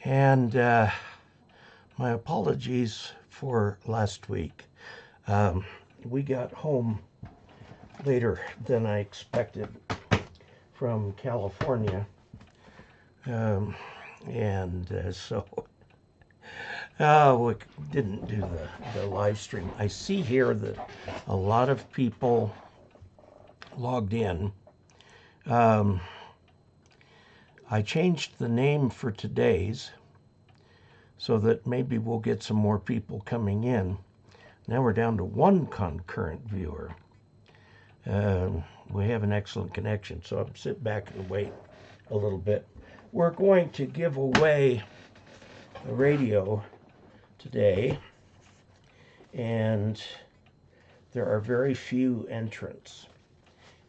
And my apologies for last week. We got home later than I expected from California. So we didn't do the live stream. I see here that a lot of people logged in. I changed the name for today's so that maybe we'll get some more people coming in. Now we're down to one concurrent viewer. We have an excellent connection, so I'll sit back and wait a little bit. We're going to give away a radio today, and there are very few entrants.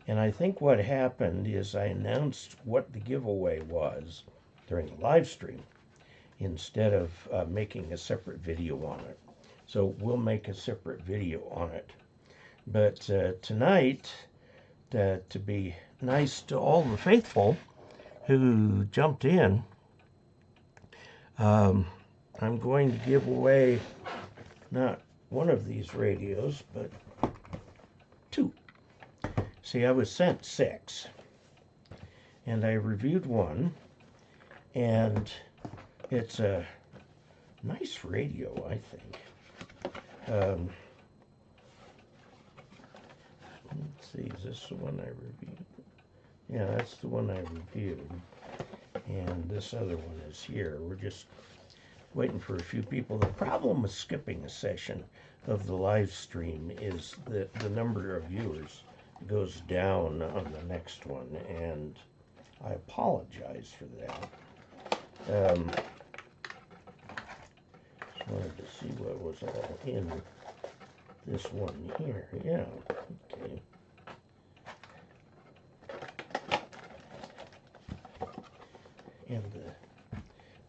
And I think what happened is I announced what the giveaway was during the live stream instead of making a separate video on it. So we'll make a separate video on it. But tonight, to be nice to all the faithful who jumped in, I'm going to give away not one of these radios, but two. See, I was sent 6, and I reviewed one, and it's a nice radio, I think. Let's see, is this the one I reviewed? Yeah, that's the one I reviewed, and this other one is here. We're just waiting for a few people. The problem with skipping a session of the live stream is that the number of viewers goes down on the next one, and I apologize for that. Just wanted to see what was all in this one here. Yeah, okay. And the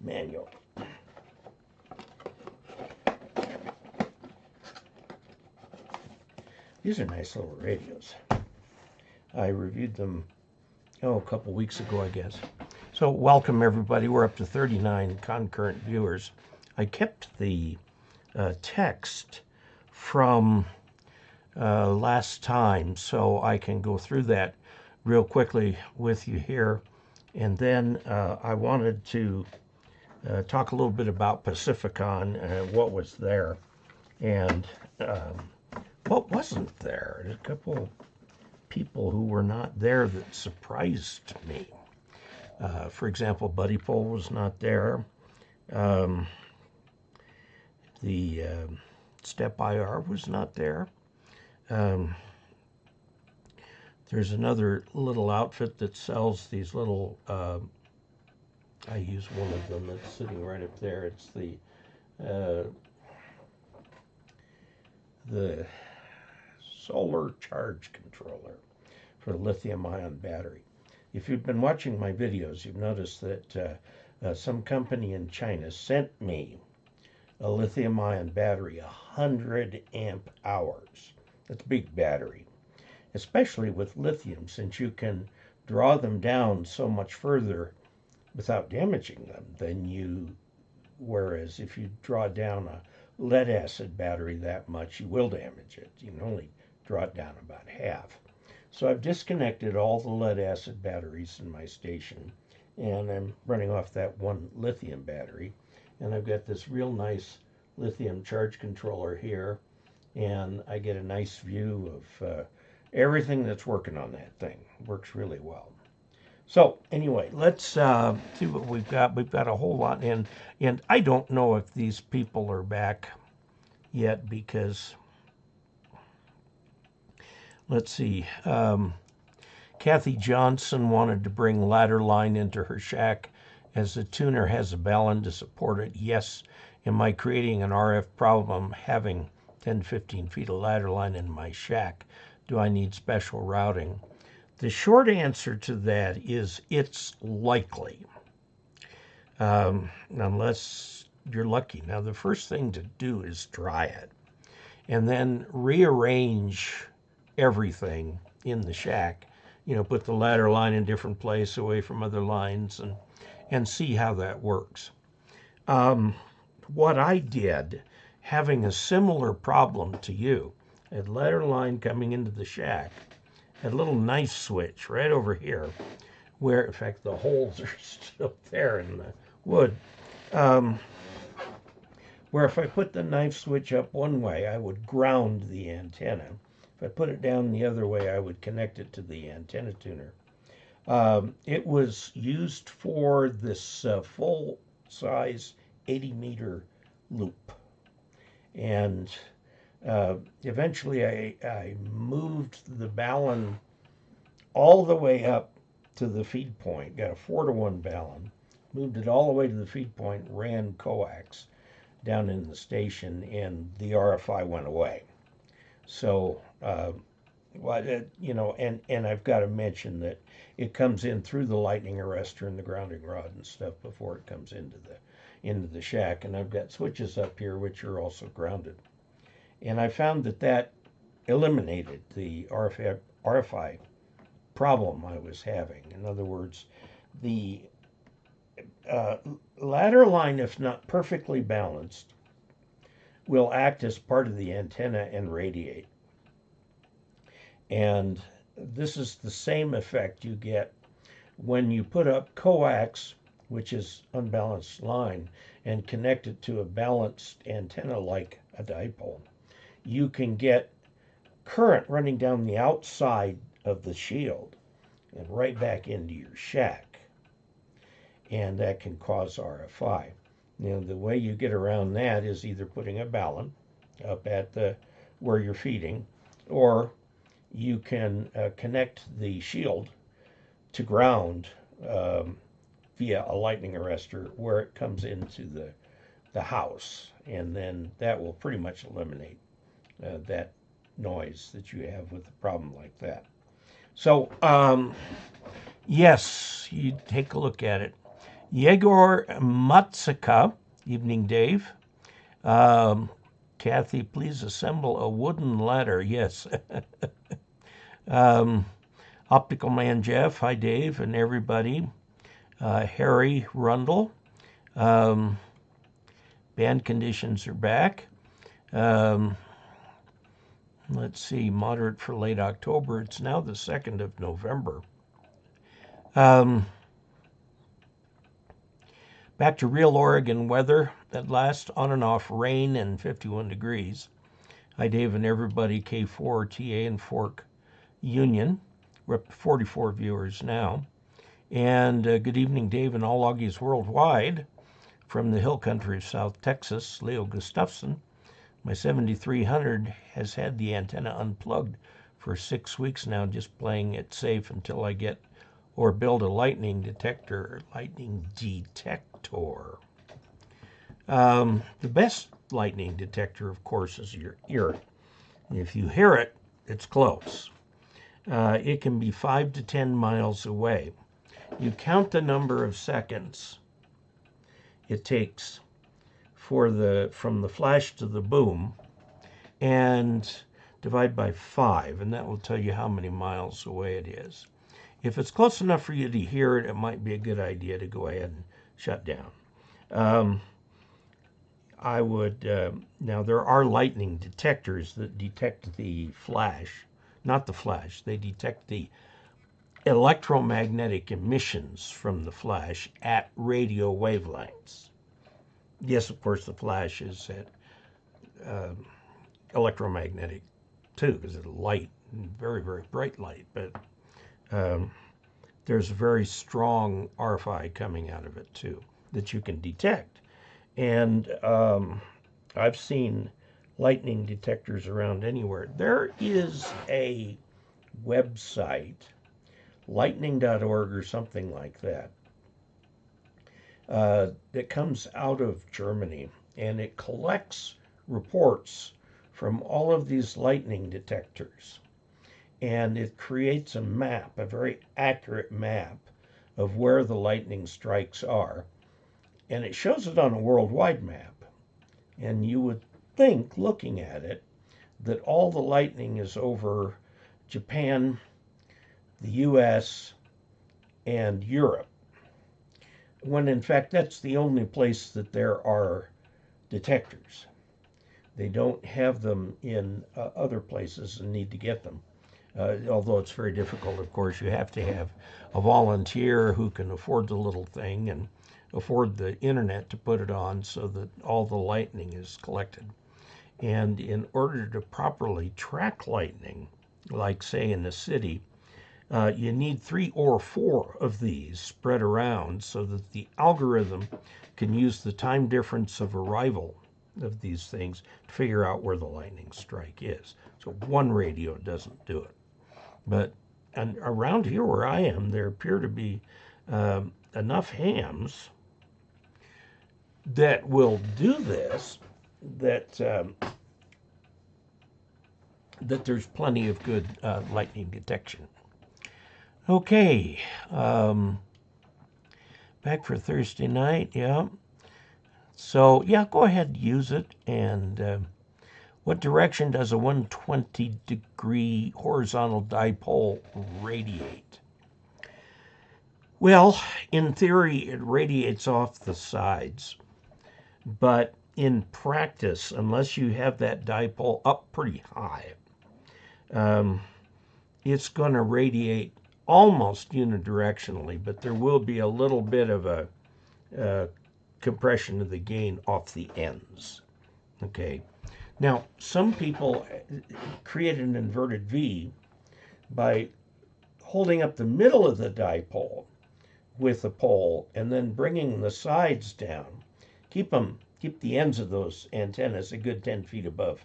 manual. These are nice little radios. I reviewed them, a couple weeks ago, I guess. So welcome, everybody. We're up to 39 concurrent viewers. I kept the text from last time, so I can go through that real quickly with you here. And then I wanted to talk a little bit about Pacificon, what was there, and what wasn't there. There's a couple people who were not there that surprised me. For example, Buddypole was not there. The Step IR was not there. There's another little outfit that sells these little, I use one of them that's sitting right up there. It's the solar charge controller for the lithium-ion battery. If you've been watching my videos, you've noticed that some company in China sent me a lithium-ion battery, 100 amp hours. That's a big battery, especially with lithium, since you can draw them down so much further without damaging them than you, whereas if you draw down a lead acid battery that much, you will damage it. You can only draw it down about half. So I've disconnected all the lead acid batteries in my station, and I'm running off that one lithium battery. And I've got this real nice lithium charge controller here, and I get a nice view of everything that's working on that thing. Works really well. So anyway, let's see what we've got. We've got a whole lot in, and I don't know if these people are back yet because, let's see, Kathy Johnson wanted to bring ladder line into her shack as the tuner has a ballon to support it. Yes. Am I creating an RF problem having 10, 15 feet of ladder line in my shack? Do I need special routing? The short answer to that is it's likely, unless you're lucky. Now, the first thing to do is dry it and then rearrange everything in the shack. You know, put the ladder line in different place away from other lines and see how that works. what I did, having a similar problem to you, a ladder line coming into the shack, a little knife switch right over here, where, in fact, the holes are still there in the wood, where if I put the knife switch up one way, I would ground the antenna. If I put it down the other way, I would connect it to the antenna tuner. It was used for this full-size 80-meter loop. And eventually I moved the balun all the way up to the feed point, got a 4-to-1 balun, moved it all the way to the feed point, ran coax down in the station, and the RFI went away. So, you know, and I've got to mention that it comes in through the lightning arrestor and the grounding rod and stuff before it comes into the shack. And I've got switches up here which are also grounded. And I found that eliminated the RFI problem I was having. In other words, the ladder line, if not perfectly balanced, will act as part of the antenna and radiate. And this is the same effect you get when you put up coax, which is unbalanced line, and connect it to a balanced antenna like a dipole. You can get current running down the outside of the shield and right back into your shack. And that can cause RFI. Now, the way you get around that is either putting a balun up at where you're feeding, or you can connect the shield to ground via a lightning arrestor where it comes into the house, and then that will pretty much eliminate that noise that you have with a problem like that. So, yes, you take a look at it. Yegor Matsika, evening Dave. Kathy, please assemble a wooden ladder. Yes. Optical Man Jeff, hi Dave and everybody. Harry Rundle. Band conditions are back. Let's see, moderate for late October. It's now the 2nd of November. Back to real Oregon weather. At last, on and off rain and 51 degrees. Hi, Dave and everybody. K4, TA, and Fork Union. We're up to 44 viewers now. And good evening, Dave, and all Augies worldwide. From the hill country of South Texas, Leo Gustafson. My 7300 has had the antenna unplugged for 6 weeks now, just playing it safe until I get or build a lightning detector. The best lightning detector, of course, is your ear. If you hear it, it's close. It can be 5 to 10 miles away. You count the number of seconds it takes from the flash to the boom, and divide by 5, and that will tell you how many miles away it is. If it's close enough for you to hear it, it might be a good idea to go ahead and shut down. I would, now there are lightning detectors that detect the flash, not the flash, they detect the electromagnetic emissions from the flash at radio wavelengths. Yes, of course, the flash is at electromagnetic too, because it's light, very, very bright light, but there's very strong RFI coming out of it too that you can detect. And I've seen lightning detectors around anywhere. There is a website, lightning.org or something like that, that comes out of Germany, and it collects reports from all of these lightning detectors. And it creates a map, a very accurate map of where the lightning strikes are. And it shows it on a worldwide map. And you would think, looking at it, that all the lightning is over Japan, the US, and Europe. when in fact that's the only place that there are detectors. They don't have them in other places and need to get them. Although it's very difficult, of course, you have to have a volunteer who can afford the little thing and afford the internet to put it on so that all the lightning is collected. And in order to properly track lightning, like say in a city, you need 3 or 4 of these spread around so that the algorithm can use the time difference of arrival of these things to figure out where the lightning strike is. So one radio doesn't do it. But around here where I am, there appear to be enough hams that will do this that that there's plenty of good lightning detection. Okay, back for Thursday night, yeah. So, yeah, go ahead and use it. And what direction does a 120-degree horizontal dipole radiate? Well, in theory, it radiates off the sides. But in practice, unless you have that dipole up pretty high, it's going to radiate almost unidirectionally, but there will be a little bit of a compression of the gain off the ends. Okay. Now, some people create an inverted V by holding up the middle of the dipole with a pole and then bringing the sides down. Keep the ends of those antennas a good 10 feet above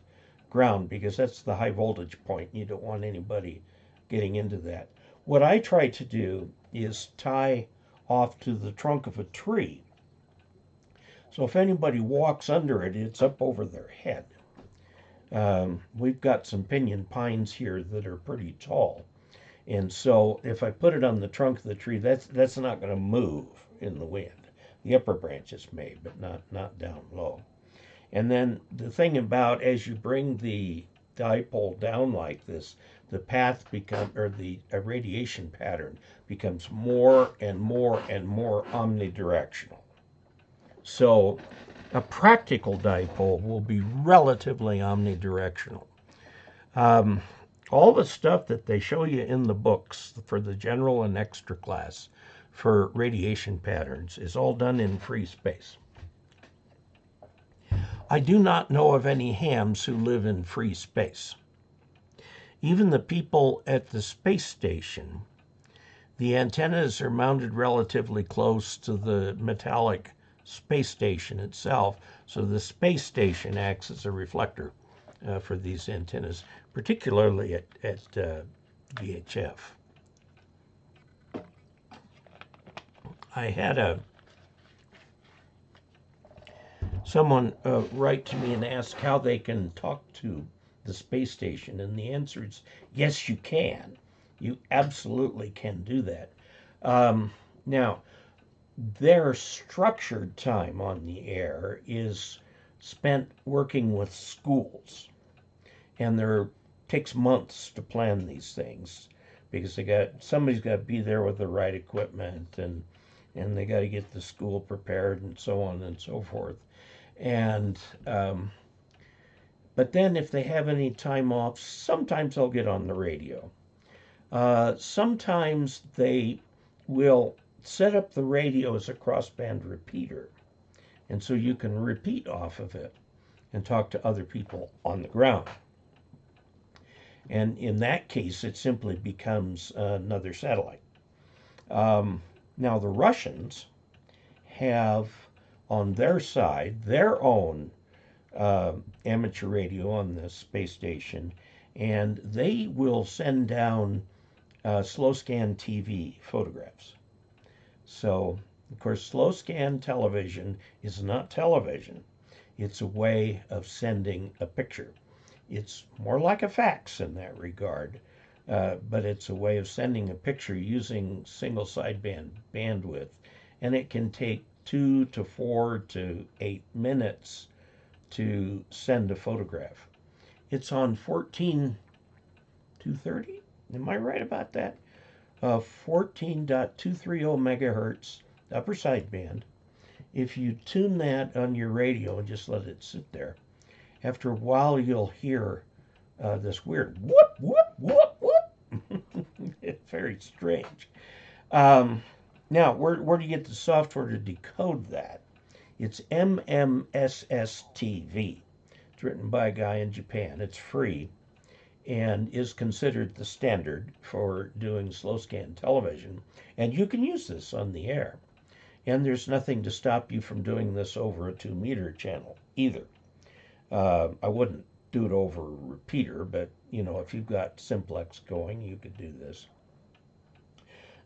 ground, because that's the high voltage point. You don't want anybody getting into that. What I try to do is tie off to the trunk of a tree. So if anybody walks under it, it's up over their head. We've got some pinyon pines here that are pretty tall. And so if I put it on the trunk of the tree, that's not going to move in the wind. The upper branches may, but not down low. And then the thing about, as you bring the dipole down like this, the path the radiation pattern becomes more and more and more omnidirectional. So a practical dipole will be relatively omnidirectional. All the stuff that they show you in the books for the general and extra class for radiation patterns is all done in free space. I do not know of any hams who live in free space. Even the people at the space station, the antennas are mounted relatively close to the metallic space station itself, so the space station acts as a reflector for these antennas, particularly at VHF. I had someone write to me and ask how they can talk to the space station, and the answer is yes, you can. You absolutely can do that. Now, their structured time on the air is spent working with schools, and there takes months to plan these things because somebody's got to be there with the right equipment, and they got to get the school prepared and so on and so forth. And but then if they have any time off, sometimes they'll get on the radio. Sometimes they will set up the radio as a crossband repeater, and so you can repeat off of it and talk to other people on the ground. And in that case, it simply becomes another satellite. Now, the Russians have on their side their own amateur radio on the space station, and they will send down slow scan TV photographs. So, of course, slow scan television is not television. It's a way of sending a picture. It's more like a fax in that regard, but it's a way of sending a picture using single sideband bandwidth, and it can take 2 to 4 to 8 minutes to send a photograph. It's on 14.230. Am I right about that? 14.230 megahertz upper sideband. If you tune that on your radio and just let it sit there, after a while you'll hear this weird whoop, whoop, whoop, whoop. It's very strange. Now, where do you get the software to decode that? It's SSTV. It's written by a guy in Japan. It's free and is considered the standard for doing slow scan television. And you can use this on the air. And there's nothing to stop you from doing this over a 2-meter channel either. I wouldn't do it over a repeater, but if you've got simplex going, you could do this.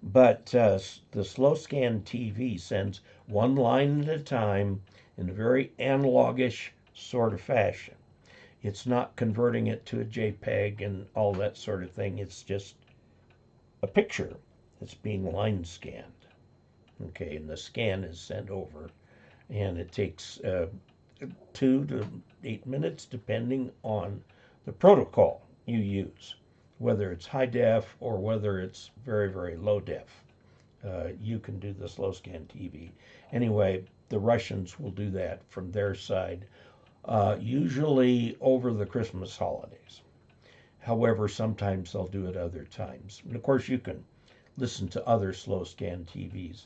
But the slow scan TV sends one line at a time in a very analogish sort of fashion. It's not converting it to a JPEG and all that sort of thing. It's just a picture that's being line scanned. Okay, and the scan is sent over, and it takes 2 to 8 minutes depending on the protocol you use, whether it's high def or whether it's very, very low def. You can do the slow scan TV. Anyway, the Russians will do that from their side, usually over the Christmas holidays. However, sometimes they'll do it other times. And of course, you can listen to other slow scan TVs.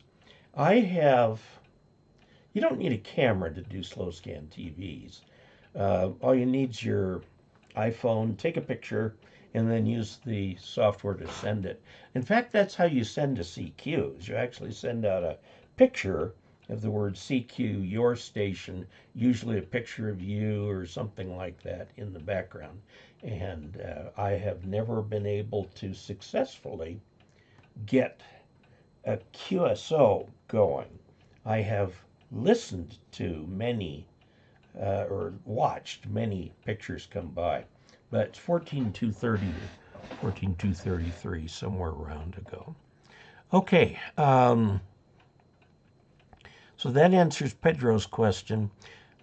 You don't need a camera to do slow scan TVs. All you need is your iPhone, take a picture, and then use the software to send it. In fact, that's how you send to CQs. You actually send out a picture of the word CQ, your station, usually a picture of you or something like that in the background. And I have never been able to successfully get a QSO going. I have listened to many or watched many pictures come by, but it's 14230 or 14233, somewhere around ago. Okay, so that answers Pedro's question.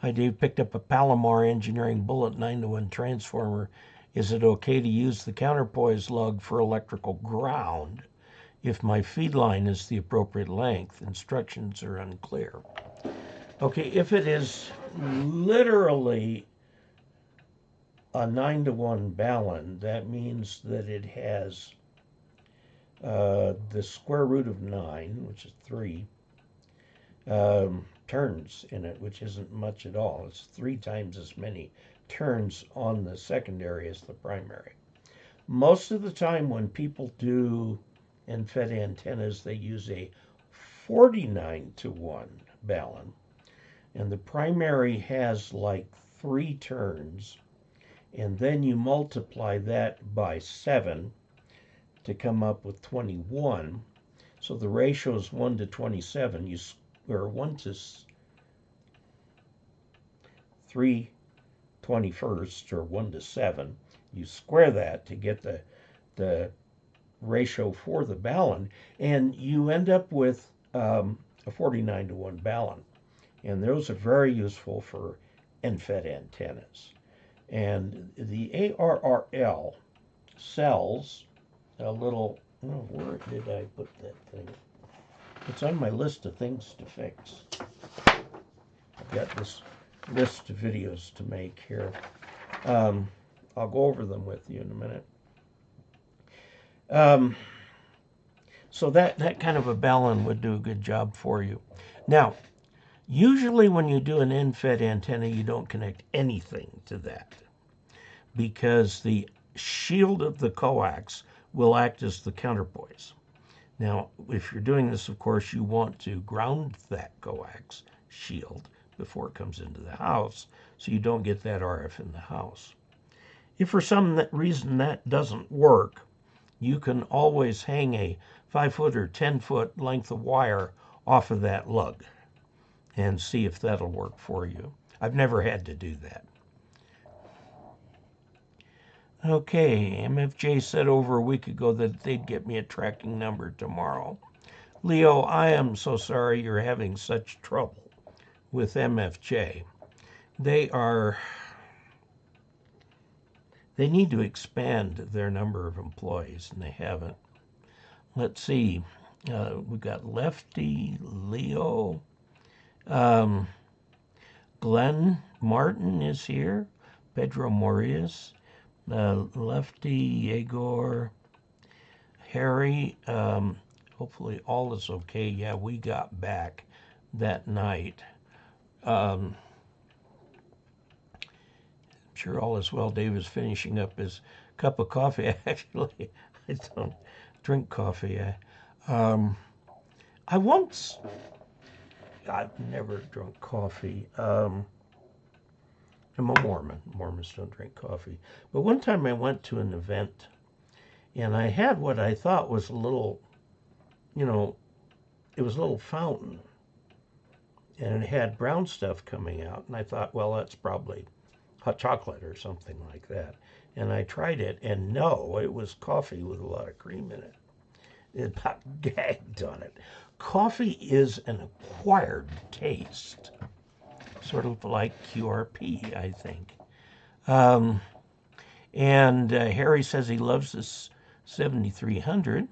Hi, Dave. Picked up a Palomar Engineering Bullet 9-to-1 transformer. Is it okay to use the counterpoise lug for electrical ground if my feed line is the appropriate length? Instructions are unclear. Okay, if it is literally a 9-to-1 balun, that means that it has the square root of 9, which is 3, turns in it, which isn't much at all. It's 3 times as many turns on the secondary as the primary. Most of the time when people do end-fed antennas, they use a 49-to-1 balun, and the primary has like 3 turns, and then you multiply that by 7 to come up with 21. So the ratio is 1 to 27. Or 1 to 3/21, or 1 to 7. You square that to get the ratio for the balun, and you end up with a 49-to-1 balun. And those are very useful for end-fed antennas. And the ARRL sells a little, where did I put that thing? It's on my list of things to fix. I've got this list of videos to make here. I'll go over them with you in a minute. So that kind of a balun would do a good job for you. Now, usually when you do an end-fed antenna, you don't connect anything to that, because the shield of the coax will act as the counterpoise. Now, if you're doing this, of course, you want to ground that coax shield before it comes into the house, so you don't get that RF in the house. If for some reason that doesn't work, you can always hang a 5-foot or 10-foot length of wire off of that lug and see if that'll work for you. I've never had to do that. Okay, MFJ said over a week ago that they'd get me a tracking number tomorrow. Leo, I am so sorry you're having such trouble with MFJ. They need to expand their number of employees, and they haven't. Let's see. We've got Lefty, Leo, um, Glenn Martin is here, Pedro Morias, Lefty, Yegor, Harry. Hopefully all is okay. Yeah, we got back that night. I'm sure all is well. Dave is finishing up his cup of coffee. Actually, I don't drink coffee. I've never drunk coffee. I'm a Mormon. Mormons don't drink coffee. But one time I went to an event and I had what I thought was a little, it was a little fountain. And it had brown stuff coming out. And I thought, well, that's probably hot chocolate or something like that. And I tried it, and no, it was coffee with a lot of cream in it. It about gagged on it. Coffee is an acquired taste, sort of like QRP, I think. And Harry says he loves this 7300.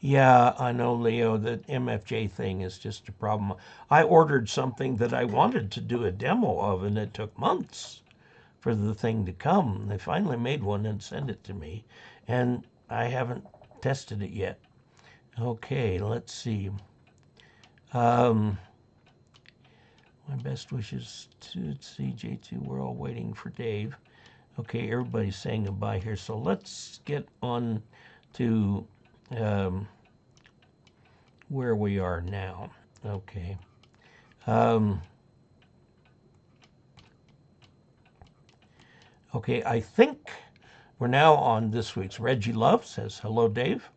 Yeah, I know, Leo, that MFJ thing is just a problem. I ordered something that I wanted to do a demo of, and it took months for the thing to come. They finally made one and sent it to me, and I haven't tested it yet. Okay, let's see. My best wishes to CJ2. We're all waiting for Dave. Okay, everybody's saying goodbye here, so let's get on to where we are now. Okay. Okay, I think we're now on this week's. Reggie Love says, hello, Dave.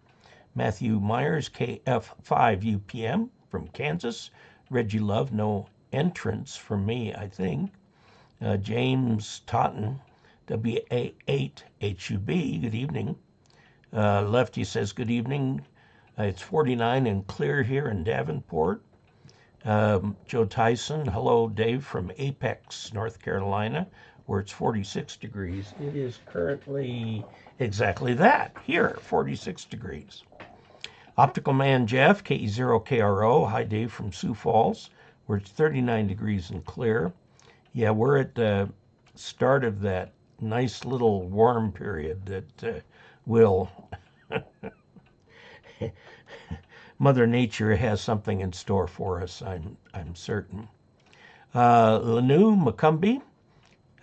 Matthew Myers, KF5 UPM from Kansas. Reggie Love, no entrance from me, I think. James Totten, WA8HUB, good evening. Lefty says, good evening. It's 49 and clear here in Davenport. Joe Tyson, hello, Dave, from Apex, North Carolina, where it's 46 degrees. It is currently exactly that, here, 46 degrees. Optical Man Jeff, KE0OG, hi, Dave, from Sioux Falls, where it's 39 degrees and clear. Yeah, we're at the start of that nice little warm period that will... Mother Nature has something in store for us, I'm certain. Lanu Macumbi,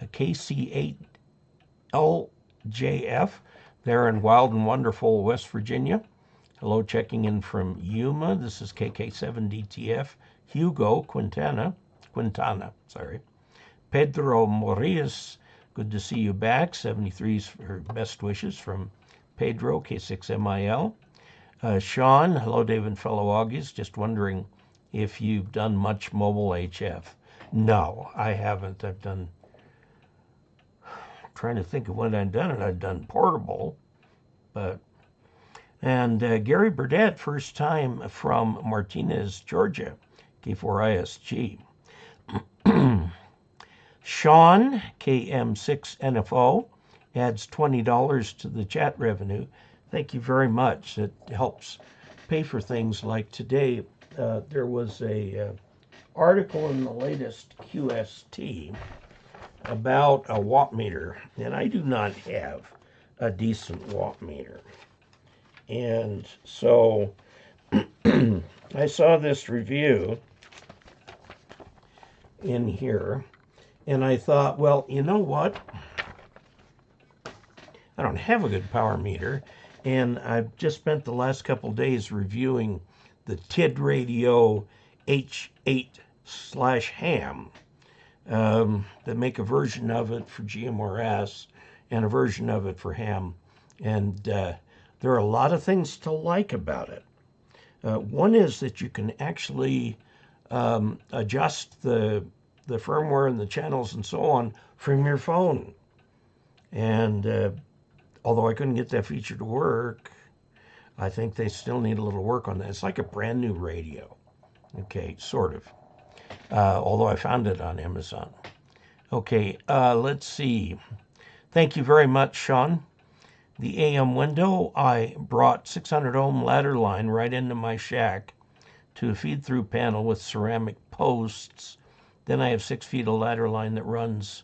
KC8LJF, there in wild and wonderful West Virginia. Hello, checking in from Yuma. This is KK7DTF. Hugo Quintana, sorry. Pedro Morias, good to see you back. 73's for best wishes from Pedro, K6MIL. Sean, hello, Dave and fellow Augies. Just wondering if you've done much mobile HF. No, I haven't. I'm trying to think of when I've done it. I've done portable, but... And Gary Burdett, first time from Martinez, Georgia, K4ISG. Sean, KM6NFO, adds $20 to the chat revenue. Thank you very much. It helps pay for things like today. There was a article in the latest QST about a watt meter, and I do not have a decent watt meter. And so I saw this review in here, and I thought, well, you know what? I don't have a good power meter, and I've just spent the last couple days reviewing the Tidradio H8/ham. That make a version of it for GMRS and a version of it for ham. And there are a lot of things to like about it. One is that you can actually adjust the firmware and the channels and so on from your phone. And although I couldn't get that feature to work, I think they still need a little work on that. It's like a brand new radio. Okay, sort of. Although I found it on Amazon. Okay, let's see. Thank you very much, Sean. the AM window, I brought 600 ohm ladder line right into my shack to a feed-through panel with ceramic posts. Then I have 6 feet of ladder line that runs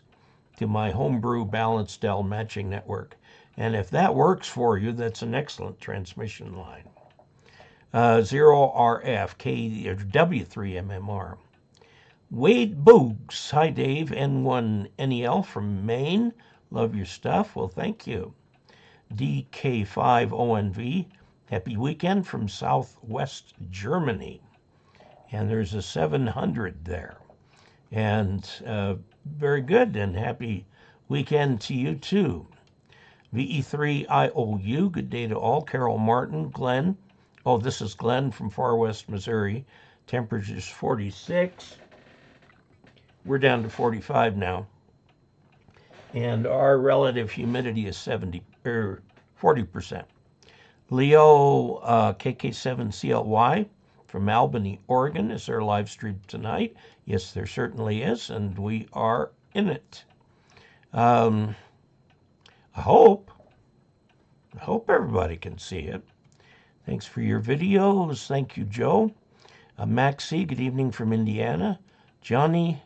to my homebrew balanced Dell matching network. And if that works for you, that's an excellent transmission line. 0RF, W3MMR. Wade Boogs. Hi, Dave. N1NEL from Maine. Love your stuff. Well, thank you. DK5ONV. Happy weekend from Southwest Germany. And there's a 700 there. And very good, and happy weekend to you, too. VE3IOU, good day to all. Carol Martin, Glenn. Oh, this is Glenn from Far West Missouri. Temperature's 46. We're down to 45 now. And our relative humidity is 40%. Leo KK7CLY from Albany, Oregon. Is there a live stream tonight? Yes, there certainly is, and we are in it. I hope everybody can see it. Thanks for your videos. Thank you, Joe. Maxie, good evening from Indiana. Johnny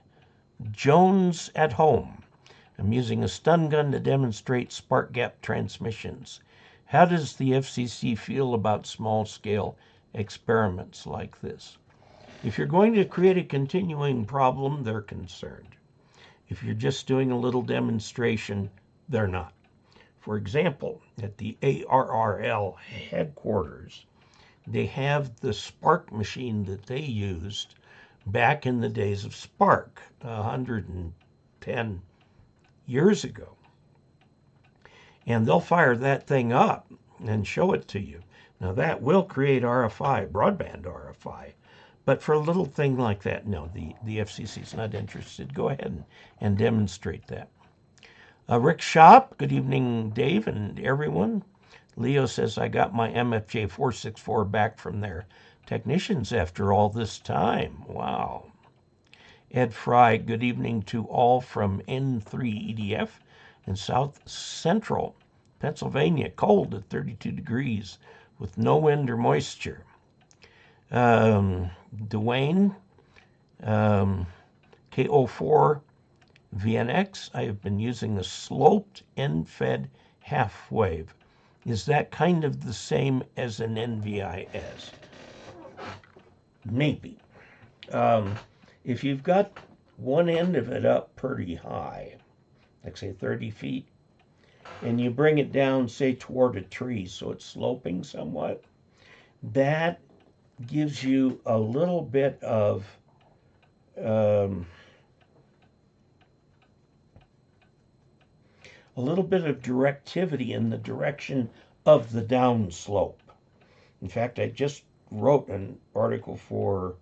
Jones at home. I'm using a stun gun to demonstrate spark gap transmissions. How does the FCC feel about small-scale experiments like this? If you're going to create a continuing problem, they're concerned. If you're just doing a little demonstration, they're not. For example, at the ARRL headquarters, they have the Spark machine that they used back in the days of Spark, 110 years ago. And they'll fire that thing up and show it to you. Now that will create RFI, broadband RFI. But for a little thing like that, no, the FCC is not interested. Go ahead and demonstrate that. Rick Shop, good evening, Dave and everyone. Leo says, I got my MFJ 464 back from their technicians after all this time. Wow. Ed Fry, good evening to all from N3EDF in South Central Pennsylvania. Cold at 32 degrees with no wind or moisture. Dwayne, KE0OG VNX, I have been using a sloped end-fed half wave. Is that kind of the same as an NVIS? Maybe. If you've got one end of it up pretty high, like say 30 feet, and you bring it down, say, toward a tree, so it's sloping somewhat, that gives you a little bit of directivity in the direction of the downslope. In fact, I just wrote an article for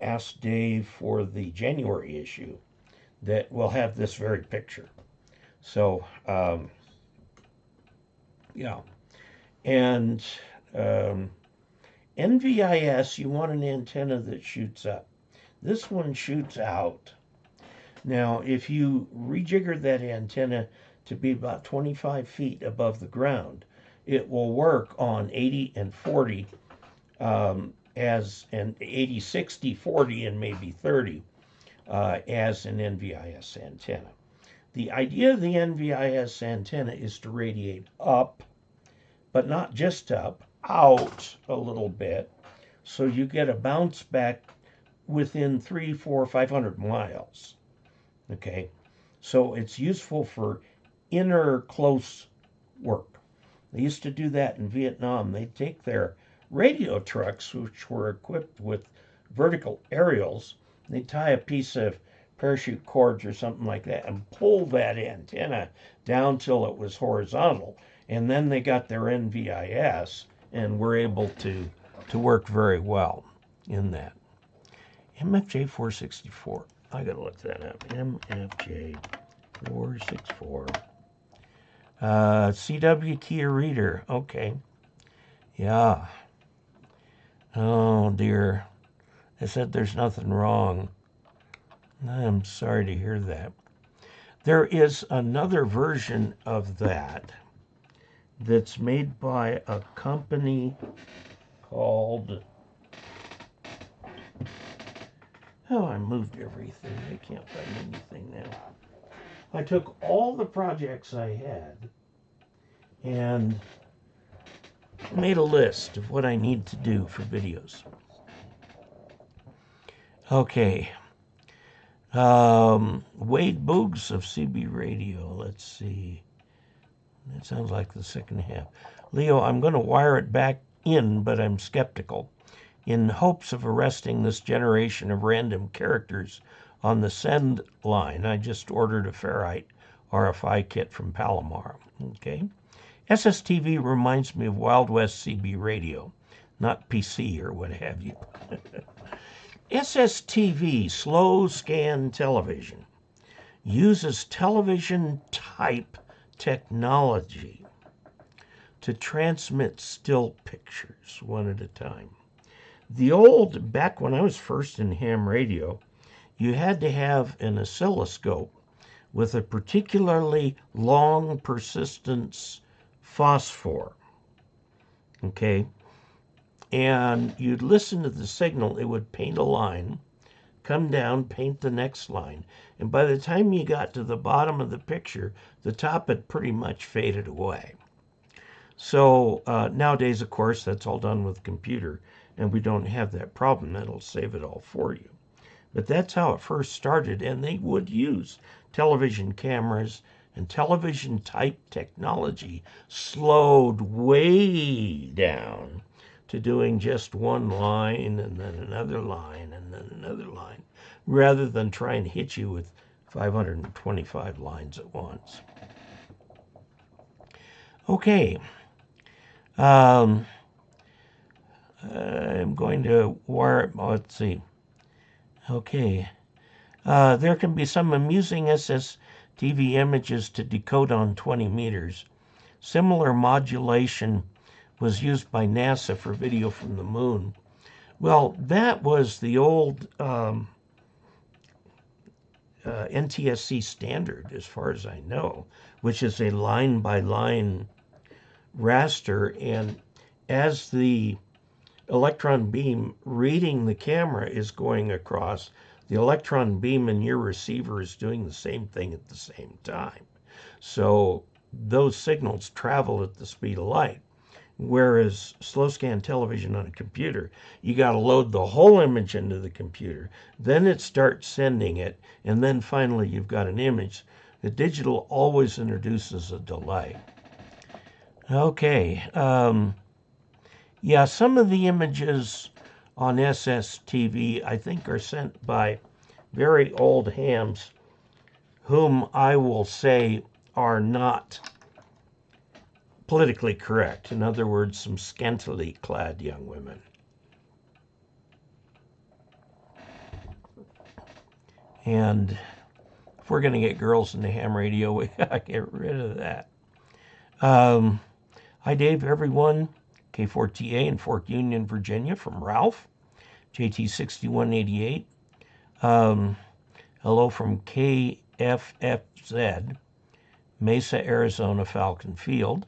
Ask Dave for the January issue that will have this very picture. So, yeah. And NVIS, you want an antenna that shoots up. This one shoots out. Now, if you rejigger that antenna to be about 25 feet above the ground, it will work on 80 and 40 as an 80, 60, 40, and maybe 30 as an NVIS antenna. The idea of the NVIS antenna is to radiate up, but not just up, out a little bit, so you get a bounce back within 300, 400, 500 miles. Okay, so it's useful for inner close work. They used to do that in Vietnam. They'd take their radio trucks, which were equipped with vertical aerials, they'd tie a piece of parachute cords or something like that and pull that antenna down till it was horizontal. And then they got their NVIS and were able to work very well in that. MFJ 464. I gotta look that up. MFJ 464. CW key reader. Okay. Yeah. Oh dear. They said there's nothing wrong. I'm sorry to hear that. There is another version of that that's made by a company called... Oh, I moved everything. I can't find anything now. I took all the projects I had and made a list of what I need to do for videos. Okay. Wade Boogs of CB Radio. Let's see. That sounds like the second half. Leo, I'm going to wire it back in, but I'm skeptical. In hopes of arresting this generation of random characters on the send line, I just ordered a ferrite RFI kit from Palomar. Okay. SSTV reminds me of Wild West CB radio, not PC or what have you. SSTV, slow scan television, uses television type technology to transmit still pictures one at a time. The old, back when I was first in ham radio, you had to have an oscilloscope with a particularly long persistence phosphor, okay? And you'd listen to the signal, it would paint a line, come down, paint the next line. And by the time you got to the bottom of the picture, the top had pretty much faded away. So nowadays, of course, that's all done with computer, and we don't have that problem. That'll save it all for you. But that's how it first started, and they would use television cameras and television type technology slowed way down to doing just one line and then another line and then another line, rather than try and hit you with 525 lines at once. Okay. I'm going to wire, let's see. Okay. There can be some amusing SSTV images to decode on 20 meters. Similar modulation was used by NASA for video from the moon. Well, that was the old NTSC standard, as far as I know, which is a line-by-line raster, and as the electron beam reading the camera is going across, the electron beam in your receiver is doing the same thing at the same time. So those signals travel at the speed of light. Whereas slow scan television on a computer, you got to load the whole image into the computer, then it starts sending it, and then finally you've got an image. The digital always introduces a delay. Okay, yeah, some of the images on SSTV, I think, are sent by very old hams, whom I will say are not politically correct. In other words, some scantily clad young women. And if we're going to get girls into ham radio, we got to get rid of that. Hi, Dave, everyone. K4TA in Fork Union, Virginia, from Ralph. JT6188. Hello from KFFZ, Mesa, Arizona, Falcon Field.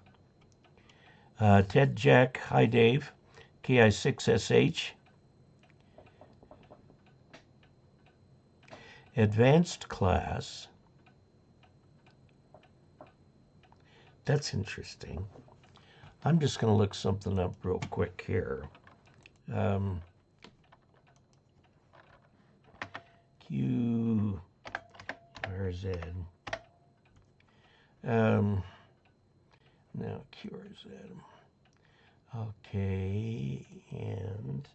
Ted Jack, hi Dave, KI6SH. Advanced class. That's interesting. I'm just going to look something up real quick here. QRZ. Now QRZ. Okay, and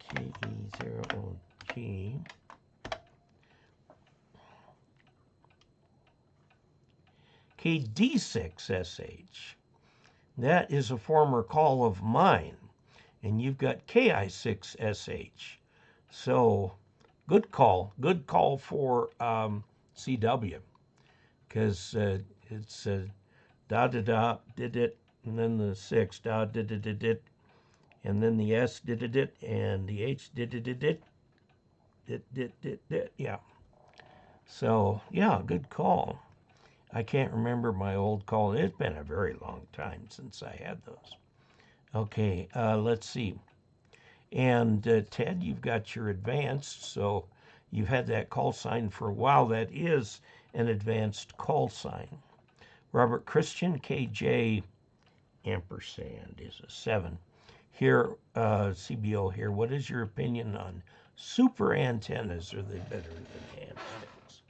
KE0OG. KD6SH. That is a former call of mine. And you've got KI6SH. So, good call. Good call for CW. Because it's da-da-da, did-it, and then the 6, da-da-da-da-dit, and then the S did-it, and the H did-it, yeah. So, yeah, good call. I can't remember my old call. It's been a very long time since I had those. Okay, let's see. And Ted, you've got your advanced, so you've had that call sign for a while. That is an advanced call sign. Robert Christian, KJ ampersand is a 7. Here, CBO here, what is your opinion on super antennas? Are they better than hand sticks?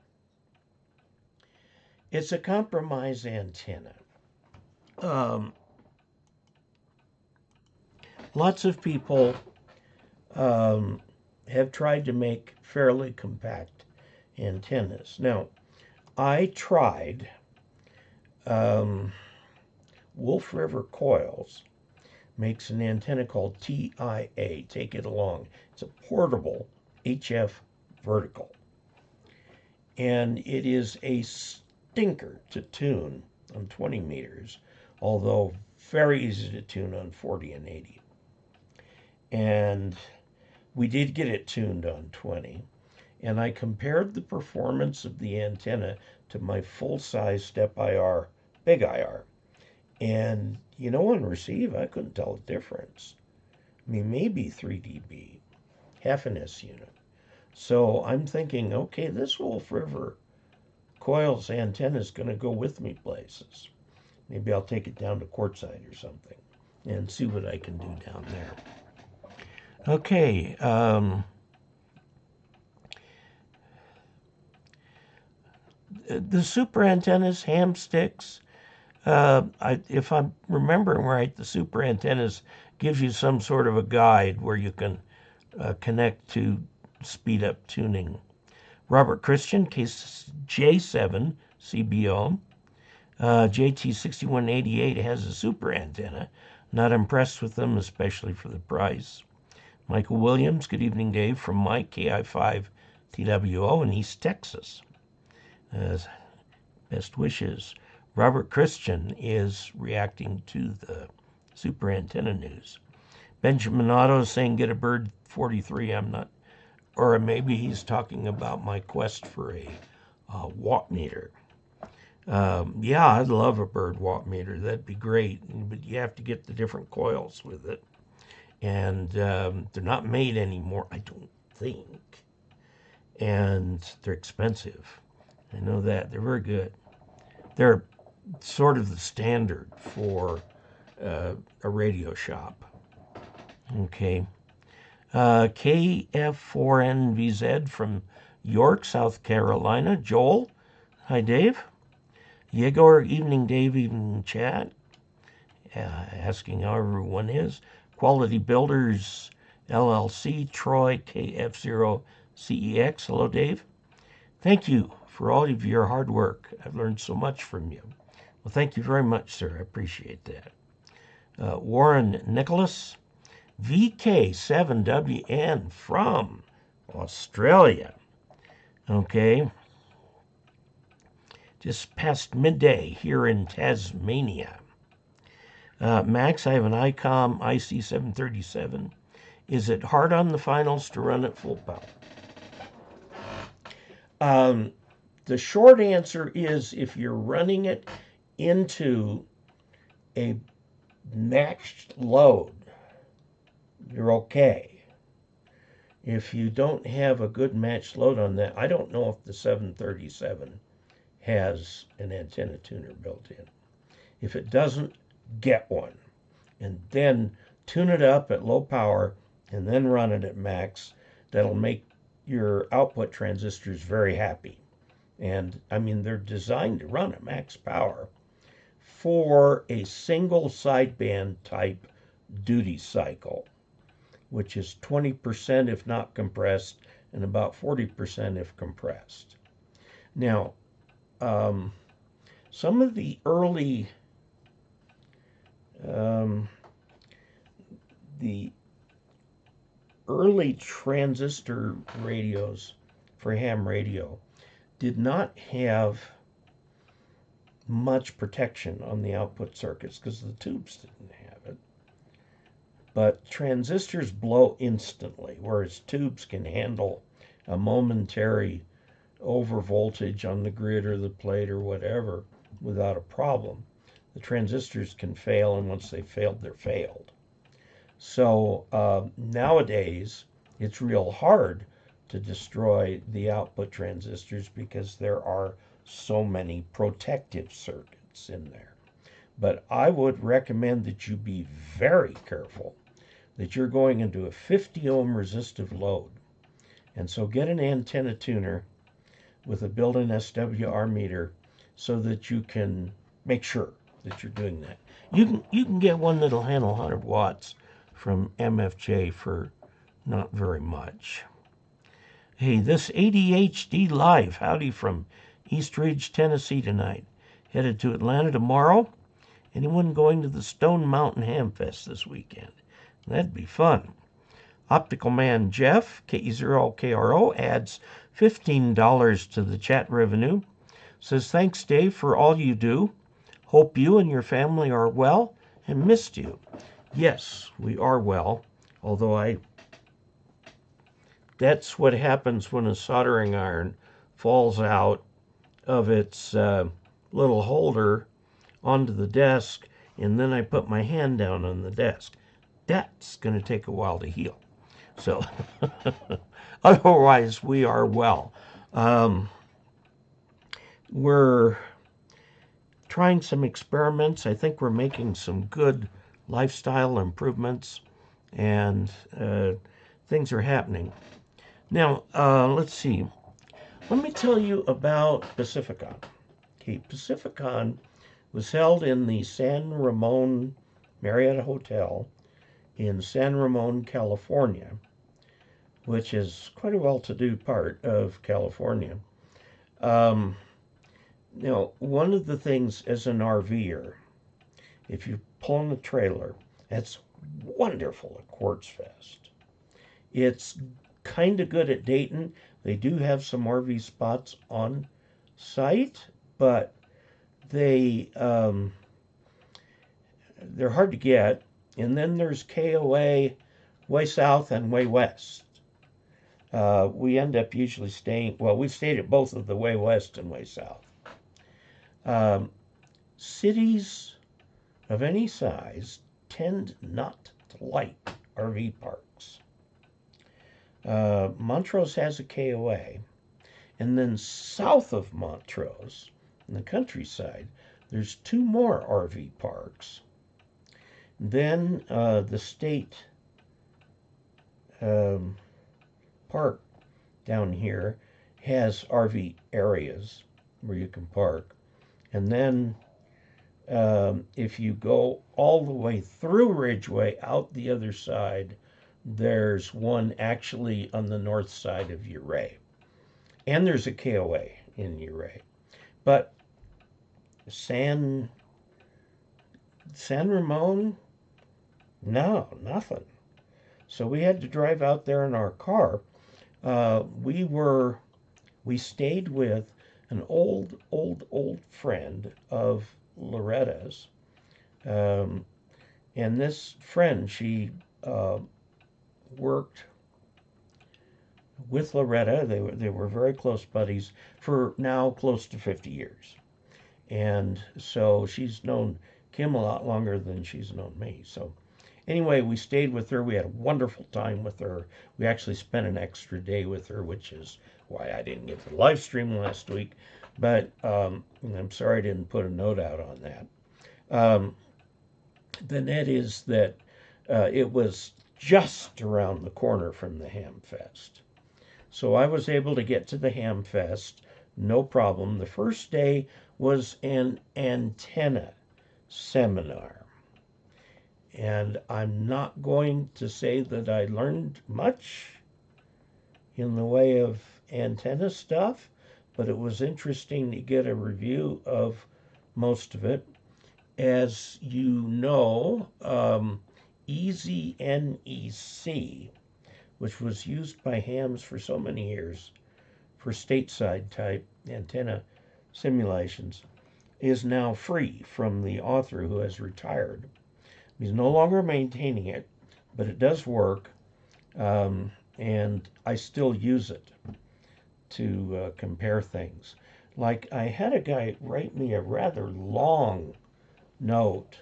It's a compromise antenna. Lots of people have tried to make fairly compact antennas. Now, I tried Wolf River Coils makes an antenna called TIA, Take It Along. It's a portable HF vertical. And it is a stinker to tune on 20 meters, although very easy to tune on 40 and 80. And we did get it tuned on 20. And I compared the performance of the antenna to my full-size step IR, big IR. And, you know, on receive, I couldn't tell the difference. I mean, maybe 3 dB, half an S unit. So I'm thinking, okay, this Wolf River Coils antenna is going to go with me places. Maybe I'll take it down to Quartzsite or something and see what I can do down there. Okay. The super antennas, ham sticks, if I'm remembering right, the super antennas gives you some sort of a guide where you can connect to speed up tuning. Robert Christian, J7 CBO. JT6188 has a super antenna. Not impressed with them, especially for the price. Michael Williams, good evening, Dave, from Mike, KI5 TWO in East Texas. Best wishes. Robert Christian is reacting to the super antenna news. Benjamin Otto is saying get a bird 43. I'm not, or maybe he's talking about my quest for a watt meter. Yeah, I'd love a bird watt meter. That'd be great. But you have to get the different coils with it. And they're not made anymore, I don't think. And they're expensive. I know that. They're very good. They're sort of the standard for a radio shop. Okay. KF4NVZ from York, South Carolina. Joel. Hi, Dave. Yegor, evening, Dave, evening, chat. Asking how everyone is. Quality Builders, LLC, Troy, KF0CEX. Hello, Dave. Thank you for all of your hard work. I've learned so much from you. Well, thank you very much, sir. I appreciate that. Warren Nicholas, VK7WN from Australia. Okay. Just past midday here in Tasmania. Max, I have an ICOM IC737. Is it hard on the finals to run at full power? The short answer is if you're running it into a matched load, you're okay. If you don't have a good matched load on that, I don't know if the 737 has an antenna tuner built in. If it doesn't, get one. And then tune it up at low power and then run it at max. That'll make your output transistors very happy. And I mean, they're designed to run at max power for a single sideband type duty cycle, which is 20% if not compressed and about 40% if compressed. Now, some of the early transistor radios for ham radio did not have much protection on the output circuits because the tubes didn't have it. But transistors blow instantly, whereas tubes can handle a momentary overvoltage on the grid or the plate or whatever. without a problem. The transistors can fail, and once they've failed, they're failed. So nowadays, it's real hard to destroy the output transistors because there are so many protective circuits in there. But I would recommend that you be very careful that you're going into a 50 ohm resistive load. And so get an antenna tuner with a built-in SWR meter so that you can make sure that you're doing that. You can get one that'll handle 100 watts from MFJ for not very much. Hey, this ADHD Live, howdy from East Ridge, Tennessee tonight. Headed to Atlanta tomorrow. Anyone going to the Stone Mountain Hamfest this weekend? That'd be fun. Optical Man Jeff, KE0OG adds $15 to the chat revenue. Says, thanks, Dave, for all you do. Hope you and your family are well and missed you. Yes, we are well, although that's what happens when a soldering iron falls out of its little holder onto the desk, and then I put my hand down on the desk. That's going to take a while to heal. So, otherwise, we are well. We're trying some experiments. I think we're making some good lifestyle improvements, and things are happening. Now, let's see. Let me tell you about Pacificon. Okay, Pacificon was held in the San Ramon Marriott Hotel in San Ramon, California, which is quite a well-to-do part of California. Now, one of the things as an RVer, if you pull in a trailer, that's wonderful at Quartz Fest. It's kind of good at Dayton. They do have some RV spots on site, but they're hard to get. And then there's KOA way south and way west. We end up usually staying, well, we've stayed at both of the way west and way south. Cities of any size tend not to like RV parks. Montrose has a KOA, and then south of Montrose, in the countryside, there's 2 more RV parks. Then the state park down here has RV areas where you can park. And then if you go all the way through Ridgeway out the other side, there's one actually on the north side of Ouray. And there's a KOA in Ouray. But San Ramon, no, nothing. So we had to drive out there in our car. We stayed with an old friend of Loretta's. And this friend, she worked with Loretta. They were very close buddies for now close to 50 years. And so she's known Kim a lot longer than she's known me. So anyway, we stayed with her. We had a wonderful time with her. We actually spent an extra day with her, which is why I didn't get the live stream last week. But I'm sorry I didn't put a note out on that. The net is that it was just around the corner from the Hamfest. So I was able to get to the Hamfest, no problem. The first day was an antenna seminar. And I'm not going to say that I learned much in the way of antenna stuff, but it was interesting to get a review of most of it. As you know, EZNEC, which was used by hams for so many years for stateside type antenna simulations, is now free from the author who has retired. He's no longer maintaining it, but it does work, and I still use it to compare things. Like, I had a guy write me a rather long note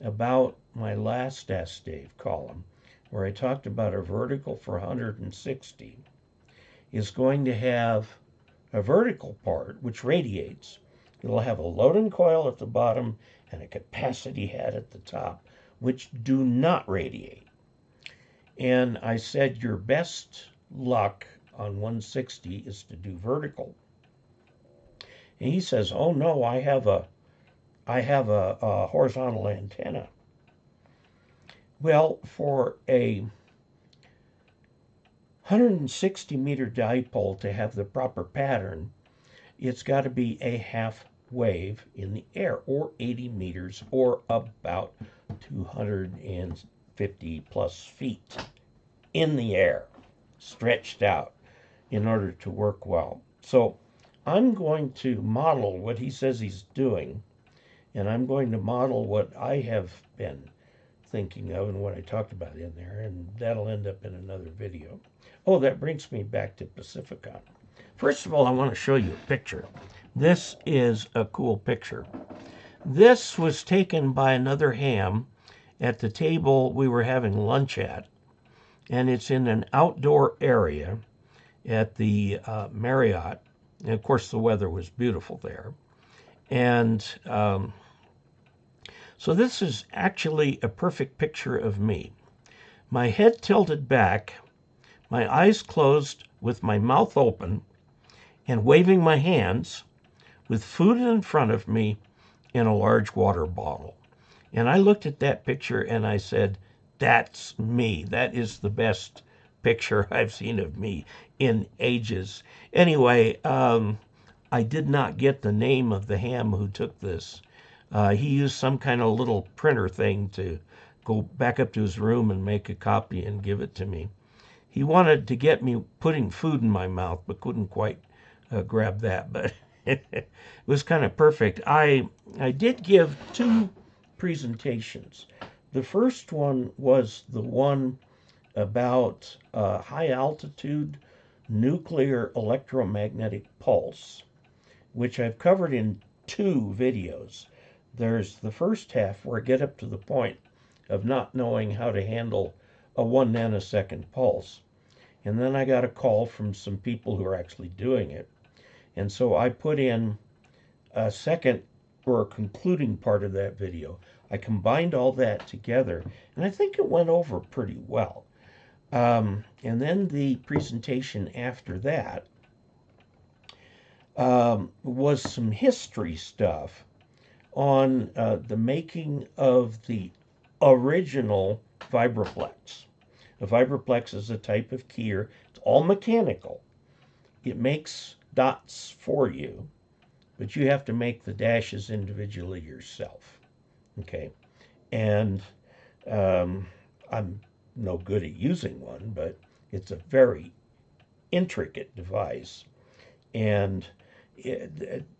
about my last Ask Dave column, where I talked about a vertical for 160 is going to have a vertical part which radiates. It'll have a loading coil at the bottom and a capacity hat at the top, which do not radiate. And I said your best luck on 160 is to do vertical. And he says, "Oh no, I have a horizontal antenna." Well, for a 160 meter dipole to have the proper pattern, it's got to be a half wave in the air, or 80 meters, or about 250 plus feet in the air, stretched out in order to work well. So I'm going to model what he says he's doing, and I'm going to model what I have been thinking of and what I talked about in there, and that'll end up in another video. Oh, that brings me back to Pacificon. First of all, I want to show you a picture. This is a cool picture. This was taken by another ham at the table we were having lunch at, and it's in an outdoor area at the Marriott. And of course, the weather was beautiful there. And so this is actually a perfect picture of me. My head tilted back, my eyes closed with my mouth open, and waving my hands with food in front of me and a large water bottle. And I looked at that picture and I said, that's me. That is the best picture I've seen of me in ages. Anyway, I did not get the name of the ham who took this. He used some kind of little printer thing to go back up to his room and make a copy and give it to me. He wanted to get me putting food in my mouth, but couldn't quite grab that. But it was kind of perfect. I did give two presentations. The first one was the one about high altitude nuclear electromagnetic pulse, which I've covered in two videos. There's the first half where I get up to the point of not knowing how to handle a 1 nanosecond pulse. And then I got a call from some people who are actually doing it. And so I put in a second or a concluding part of that video. I combined all that together, and I think it went over pretty well. And then the presentation after that was some history stuff on the making of the original Vibroplex. A Vibroplex is a type of keyer. It's all mechanical. It makes dots for you, but you have to make the dashes individually yourself. Okay, and I'm no good at using one, but it's a very intricate device. And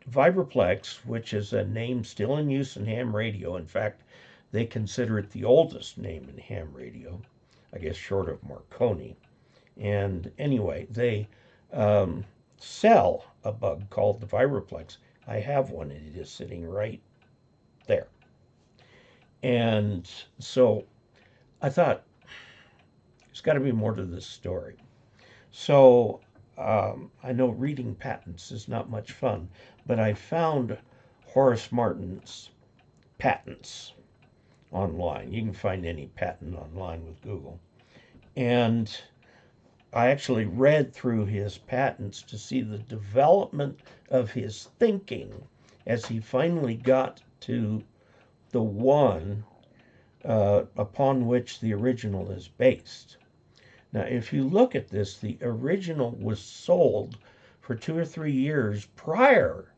Vibroplex, which is a name still in use in ham radio, in fact, they consider it the oldest name in ham radio, I guess short of Marconi. And anyway, they sell a bug called the Vibroplex. I have one, and it is sitting right there. And so I thought, there's got to be more to this story. So I know reading patents is not much fun, but I found Horace Martin's patents online. You can find any patent online with Google. And I actually read through his patents to see the development of his thinking as he finally got to the one upon which the original is based. Now, if you look at this, the original was sold for 2 or 3 years prior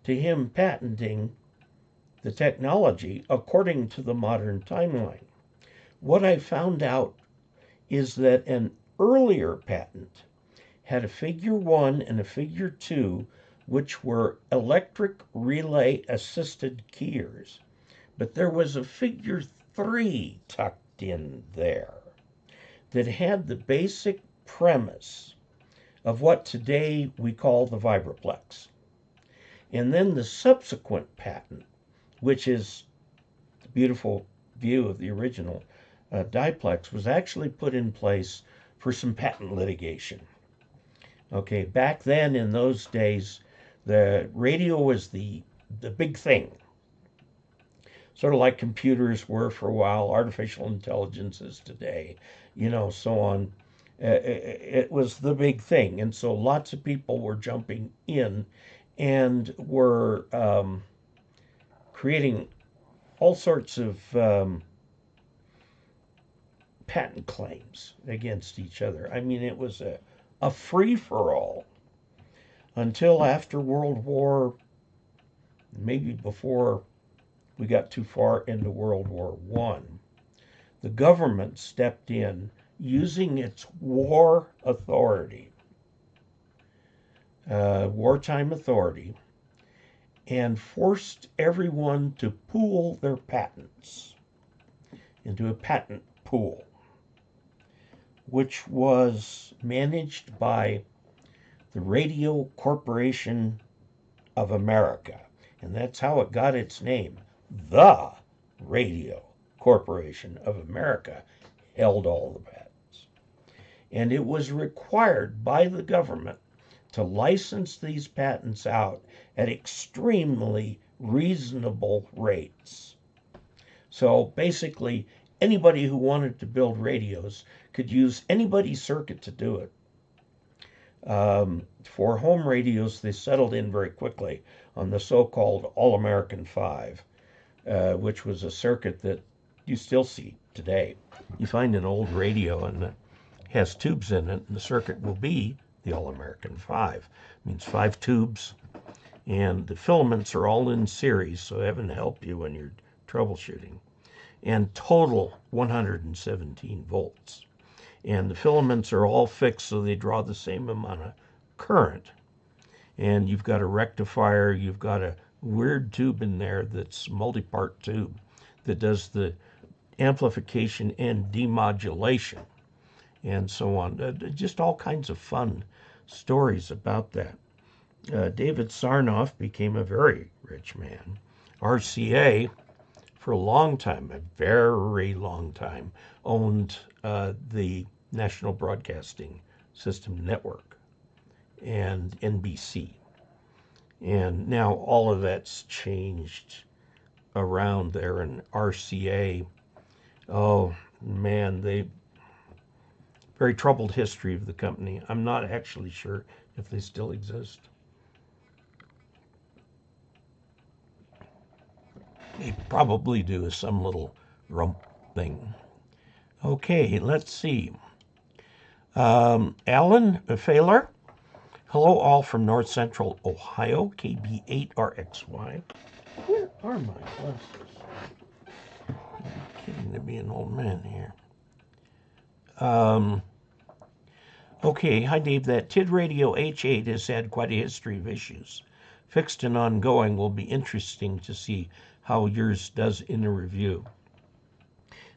to him patenting the technology according to the modern timeline. What I found out is that an earlier patent had a figure 1 and a figure 2, which were electric relay assisted keyers, but there was a figure 3 tucked in there that had the basic premise of what today we call the Vibroplex. And then the subsequent patent, which is the beautiful view of the original diplex, was actually put in place for some patent litigation. Okay, back then in those days, the radio was the big thing. Sort of like computers were for a while, artificial intelligence is today, so on. It was the big thing. And so lots of people were jumping in and were creating all sorts of patent claims against each other. I mean, it was a free-for-all until after World War, maybe before we got too far into World War I. The government stepped in using its war authority, wartime authority, and forced everyone to pool their patents into a patent pool, which was managed by the Radio Corporation of America. And that's how it got its name. The Radio Corporation of America held all the patents. And it was required by the government to license these patents out at extremely reasonable rates. So basically, anybody who wanted to build radios could use anybody's circuit to do it. For home radios, they settled in very quickly on the so-called All-American 5, which was a circuit that you still see today. You find an old radio and it has tubes in it, and the circuit will be the All-American 5. It means 5 tubes, and the filaments are all in series, so heaven help you when you're troubleshooting. And total 117 volts. And the filaments are all fixed so they draw the same amount of current. And you've got a rectifier, you've got a weird tube in there that's a multi-part tube that does the amplification and demodulation and so on. Just all kinds of fun stories about that. David Sarnoff became a very rich man. RCA, for a long time, a very long time, owned the National Broadcasting System Network and NBC. And now all of that's changed around there, and RCA, oh man, very troubled history of the company. I'm not actually sure if they still exist. They probably do some little rump thing. Okay, let's see. Alan Failer. Hello, all from North Central Ohio, KB8RXY. Where are my glasses? I'm kidding to be an old man here. Okay, hi Dave. That Tidradio H8 has had quite a history of issues. Fixed and ongoing. Will be interesting to see how yours does in a review.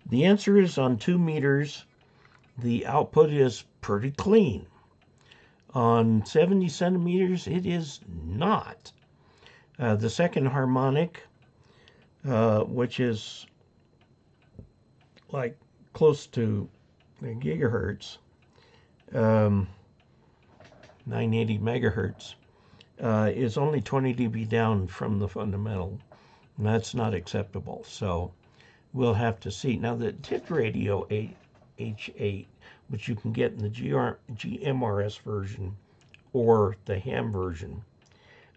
The answer is on 2 meters, the output is pretty clean. On 70 centimeters, it is not. The second harmonic, which is like close to gigahertz, 980 megahertz, is only 20 dB down from the fundamental. And that's not acceptable. So we'll have to see. Now the Tidradio H8, which you can get in the GMRS version or the ham version,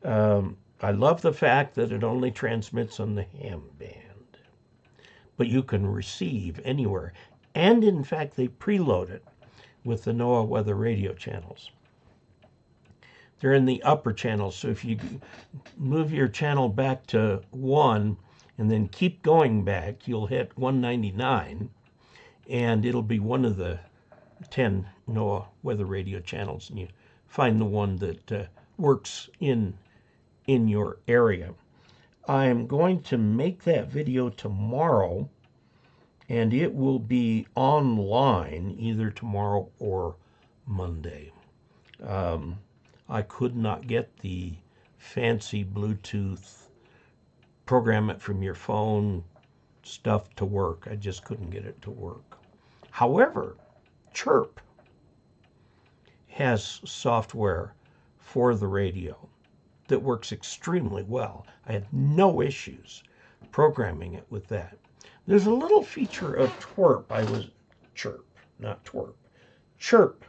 I love the fact that it only transmits on the ham band, but you can receive anywhere. And in fact, they preload it with the NOAA weather radio channels. They're in the upper channel, so if you move your channel back to 1 and then keep going back, you'll hit 199, and it'll be one of the 10 NOAA weather radio channels, and you find the one that works in your area. I'm going to make that video tomorrow, and it will be online either tomorrow or Monday. I could not get the fancy Bluetooth, program it from your phone stuff to work. I just couldn't get it to work. However, Chirp has software for the radio that works extremely well. I had no issues programming it with that. There's a little feature of Chirp,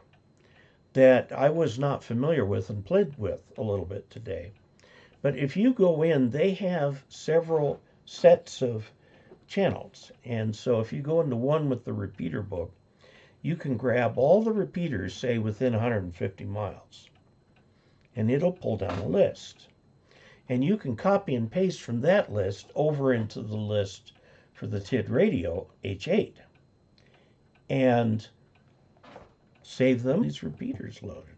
that I was not familiar with and played with a little bit today. But if you go in, they have several sets of channels. And so if you go into one with the repeater book, you can grab all the repeaters, say within 150 miles, and it'll pull down a list. And you can copy and paste from that list over into the list for the Tidradio H8 and save them. These repeaters loaded.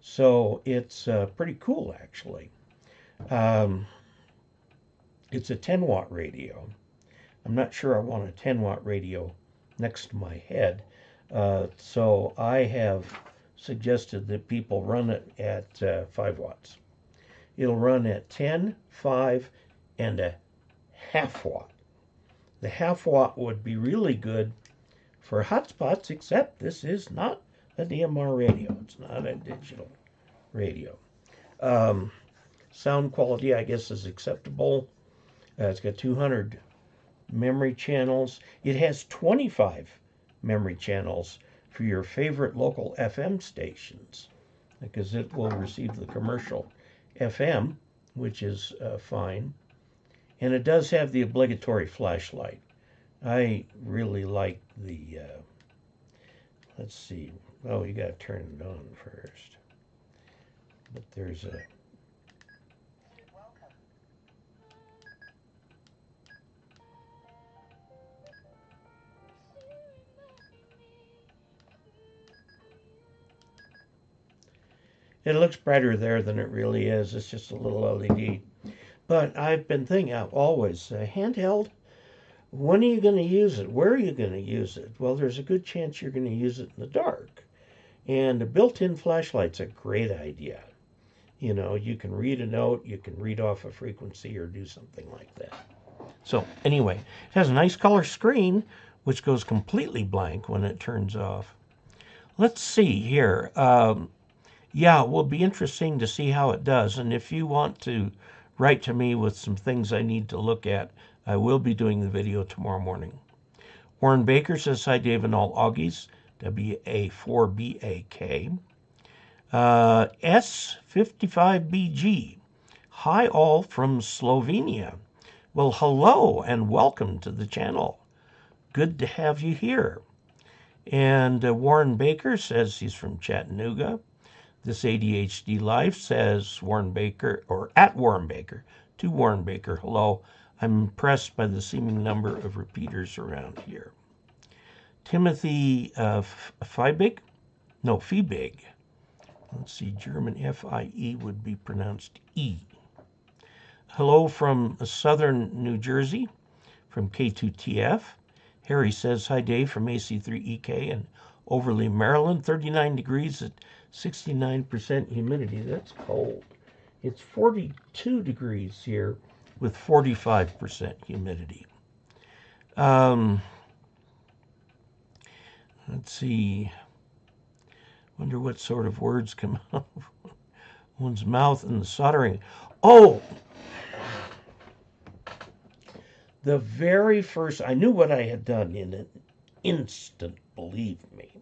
So it's pretty cool, actually. It's a 10-watt radio. I'm not sure I want a 10-watt radio next to my head. So I have suggested that people run it at 5 watts. It'll run at 10, 5, and a half watt. The half watt would be really good for hotspots, except this is not a DMR radio. It's not a digital radio. Sound quality, I guess, is acceptable. It's got 200 memory channels. It has 25 memory channels for your favorite local FM stations, because it will receive the commercial FM, which is fine. And it does have the obligatory flashlight. I really like the, let's see, oh, you got to turn it on first. But there's a, it looks brighter there than it really is. It's just a little LED. But I've been thinking, I've always, handheld, when are you going to use it? Where are you going to use it? Well, there's a good chance you're going to use it in the dark. And a built-in flashlight's a great idea. You know, you can read a note, you can read off a frequency or do something like that. So anyway, it has a nice color screen, which goes completely blank when it turns off. Let's see here. Yeah, it will be interesting to see how it does. And if you want to write to me with some things I need to look at, I will be doing the video tomorrow morning. Warren Baker says, hi, Dave and all Augies, WA4BAK. S55BG, hi all from Slovenia. Well, hello and welcome to the channel. Good to have you here. And Warren Baker says he's from Chattanooga. This ADHD Life says Warren Baker, or at Warren Baker, to Warren Baker, hello. I'm impressed by the seeming number of repeaters around here. Timothy Fiebig? No, Fiebig. Let's see, German F-I-E would be pronounced E. Hello from southern New Jersey, from K2TF. Harry says, hi Dave from AC3EK in Overly, Maryland, 39 degrees at 69% humidity. That's cold. It's 42 degrees here with 45% humidity. Let's see. Wonder what sort of words come out of one's mouth in the soldering. Oh! The very first, I knew what I had done in an instant, believe me.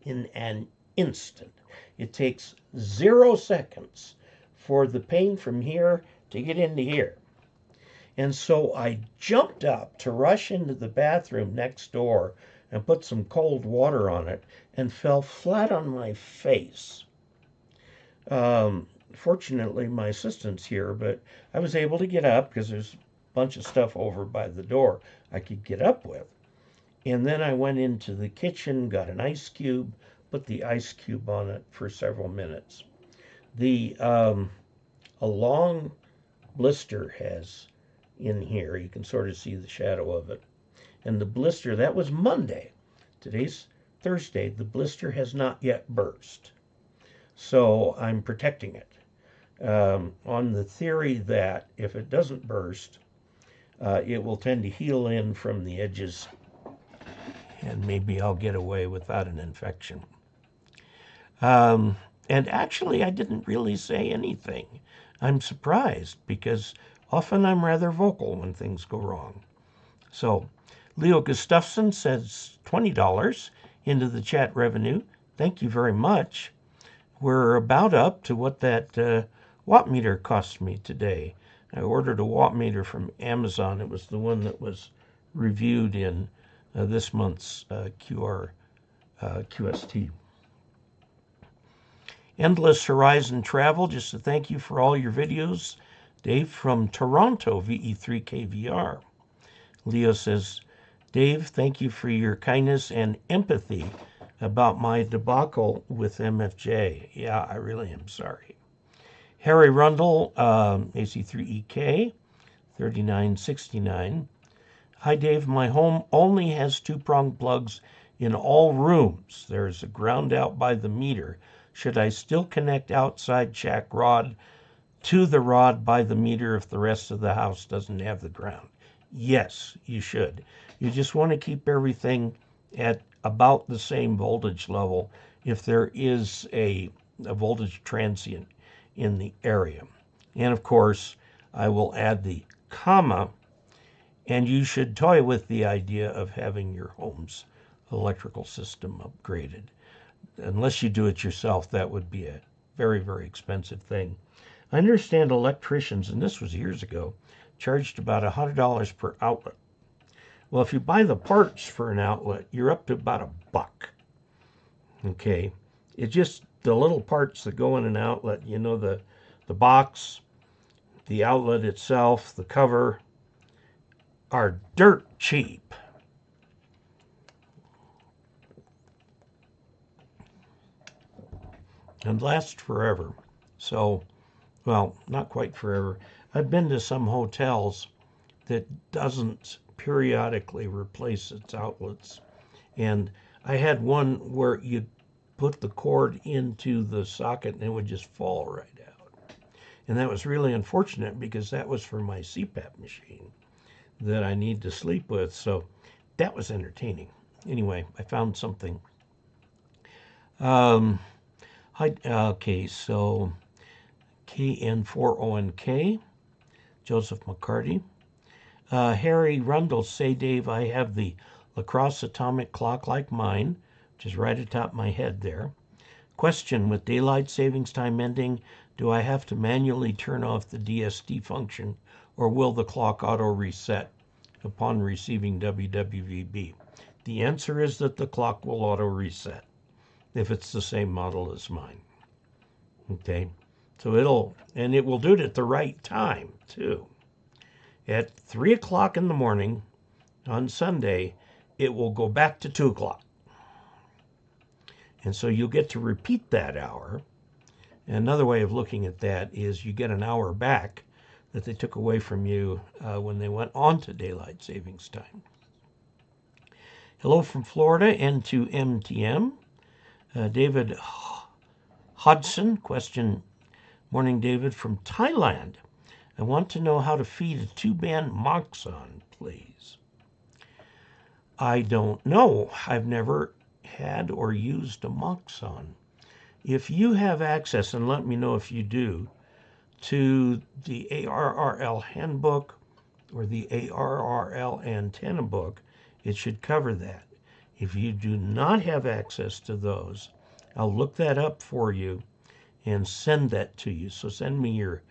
In an instant. It takes 0 seconds for the pain from here to get into here. And so I jumped up to rush into the bathroom next door and put some cold water on it and fell flat on my face. Fortunately, my assistant's here, but I was able to get up because there's a bunch of stuff over by the door I could get up with. And then I went into the kitchen, got an ice cube, put the ice cube on it for several minutes. A long blister has in here. You can sort of see the shadow of it. And the blister, that was Monday. Today's Thursday. The blister has not yet burst. So I'm protecting it. on the theory that if it doesn't burst, it will tend to heal in from the edges, and maybe I'll get away without an infection. And actually, I didn't really say anything. I'm surprised because often I'm rather vocal when things go wrong. So, Leo Gustafson says $20 into the chat revenue. Thank you very much. We're about up to what that watt meter cost me today. I ordered a watt meter from Amazon. It was the one that was reviewed in this month's QST. Endless Horizon Travel, just to thank you for all your videos. Dave from Toronto, VE3KVR. Leo says, Dave, thank you for your kindness and empathy about my debacle with MFJ. Yeah, I really am sorry. Harry Rundle, AC3EK, 3969. Hi, Dave. My home only has two-prong plugs in all rooms. There's a ground out by the meter. Should I still connect outside shack rod to the rod by the meter if the rest of the house doesn't have the ground? Yes, you should. You just want to keep everything at about the same voltage level if there is a voltage transient in the area. And of course, I will add the comma, and you should toy with the idea of having your home's electrical system upgraded. Unless you do it yourself, that would be a very, very expensive thing. I understand electricians, and this was years ago, charged about $100 per outlet. Well, if you buy the parts for an outlet, you're up to about $1. Okay, it's just the little parts that go in an outlet, you know, the box, the outlet itself, the cover, are dirt cheap. And last forever. So, well, not quite forever. I've been to some hotels that doesn't periodically replace its outlets. And I had one where you put the cord into the socket and it would just fall right out. And that was really unfortunate because that was for my CPAP machine that I need to sleep with. So that was entertaining. Anyway, I found something. Okay, so KN4ONK, Joseph McCarty. Harry Rundle, say, Dave, I have the lacrosse atomic clock like mine, which is right atop my head there. Question, with daylight savings time ending, do I have to manually turn off the DSD function, or will the clock auto reset upon receiving WWVB? The answer is that the clock will auto reset if it's the same model as mine. Okay, so it will do it at the right time too. At 3 o'clock in the morning on Sunday, it will go back to 2 o'clock. And so you'll get to repeat that hour. And another way of looking at that is you get an hour back that they took away from you when they went on to daylight savings time. Hello from Florida, N2MTM. David Hodgson, question, morning David, from Thailand. I want to know how to feed a 2-band Moxon, please. I don't know. I've never had or used a Moxon. If you have access, and let me know if you do, to the ARRL handbook or the ARRL antenna book, it should cover that. If you do not have access to those, I'll look that up for you and send that to you. So send me your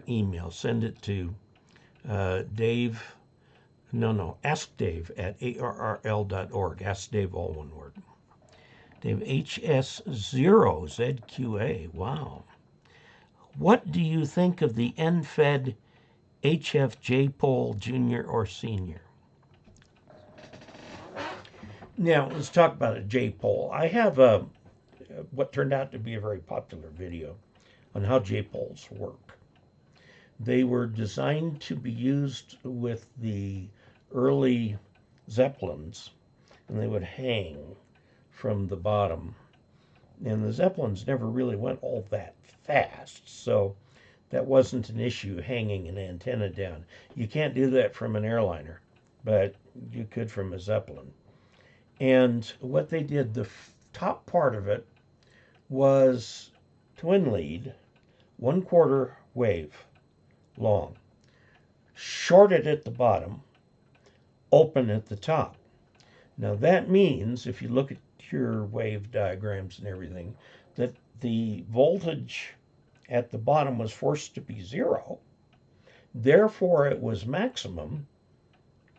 email. Send it to Ask Dave at arrl.org. Ask Dave, all one word. Dave HS0ZQA. Wow. What do you think of the NFED HF J-pole junior or senior? Now, let's talk about a J-pole. I have what turned out to be a very popular video on how J-poles work. They were designed to be used with the early Zeppelins, and they would hang from the bottom. And the Zeppelins never really went all that fast, so that wasn't an issue hanging an antenna down. You can't do that from an airliner, but you could from a Zeppelin. And what they did, the top part of it was twin lead, 1/4 wave long, shorted at the bottom, open at the top. Now that means, if you look at your wave diagrams and everything, that the voltage at the bottom was forced to be 0. Therefore, it was maximum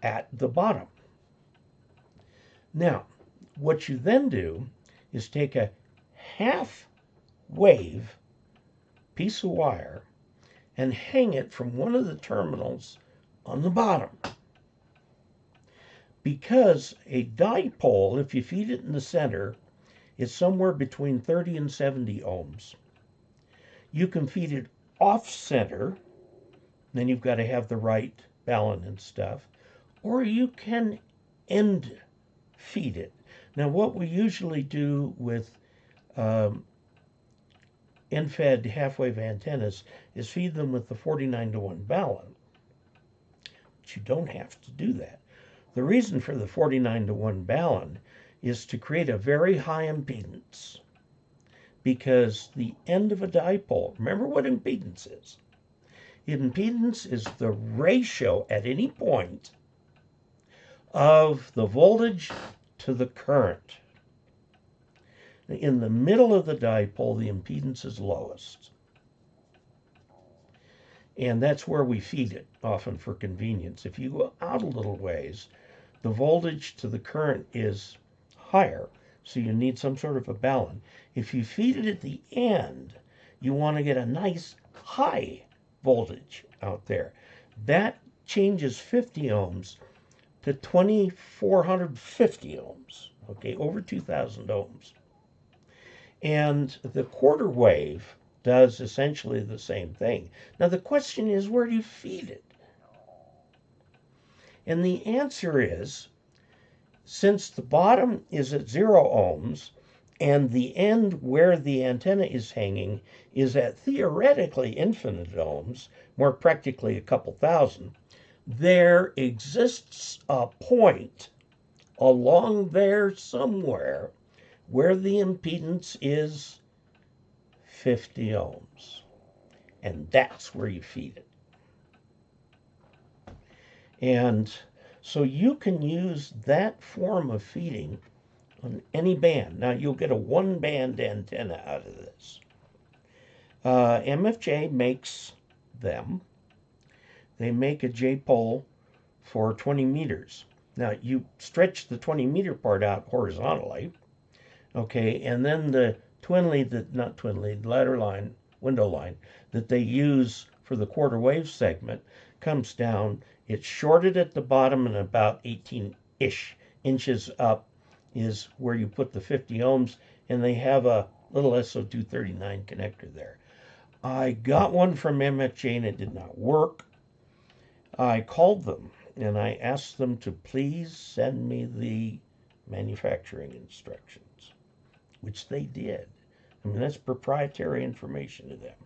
at the bottom. Now, what you then do is take a half wave piece of wire and hang it from one of the terminals on the bottom. Because a dipole, if you feed it in the center, is somewhere between 30 and 70 ohms. You can feed it off center, then you've got to have the right balun and stuff, or you can end feed it. Now, what we usually do with end-fed half-wave antennas is feed them with the 49-to-1 balun. But you don't have to do that. The reason for the 49-to-1 balun is to create a very high impedance, because the end of a dipole, remember what impedance is. Impedance is the ratio at any point of the voltage to the current. In the middle of the dipole, the impedance is lowest. And that's where we feed it, often for convenience. If you go out a little ways, the voltage to the current is higher, so you need some sort of a balun. If you feed it at the end, you want to get a nice high voltage out there. That changes 50 ohms to 2,450 ohms, okay, over 2,000 ohms. And the quarter wave does essentially the same thing. Now the question is, where do you feed it? And the answer is, since the bottom is at 0 ohms and the end where the antenna is hanging is at theoretically infinite ohms, more practically a couple thousand, there exists a point along there somewhere where the impedance is 50 ohms. And that's where you feed it. And so you can use that form of feeding on any band. Now you'll get a 1-band antenna out of this. MFJ makes them. They make a J-pole for 20 meters. Now you stretch the 20-meter part out horizontally, okay, and then the twin lead, not twin lead, ladder line, window line that they use for the quarter wave segment comes down. It's shorted at the bottom, and about 18-ish inches up is where you put the 50 ohms, and they have a little SO239 connector there. I got one from MFJ and it did not work. I called them and I asked them to please send me the manufacturing instructions, which they did. I mean, that's proprietary information to them.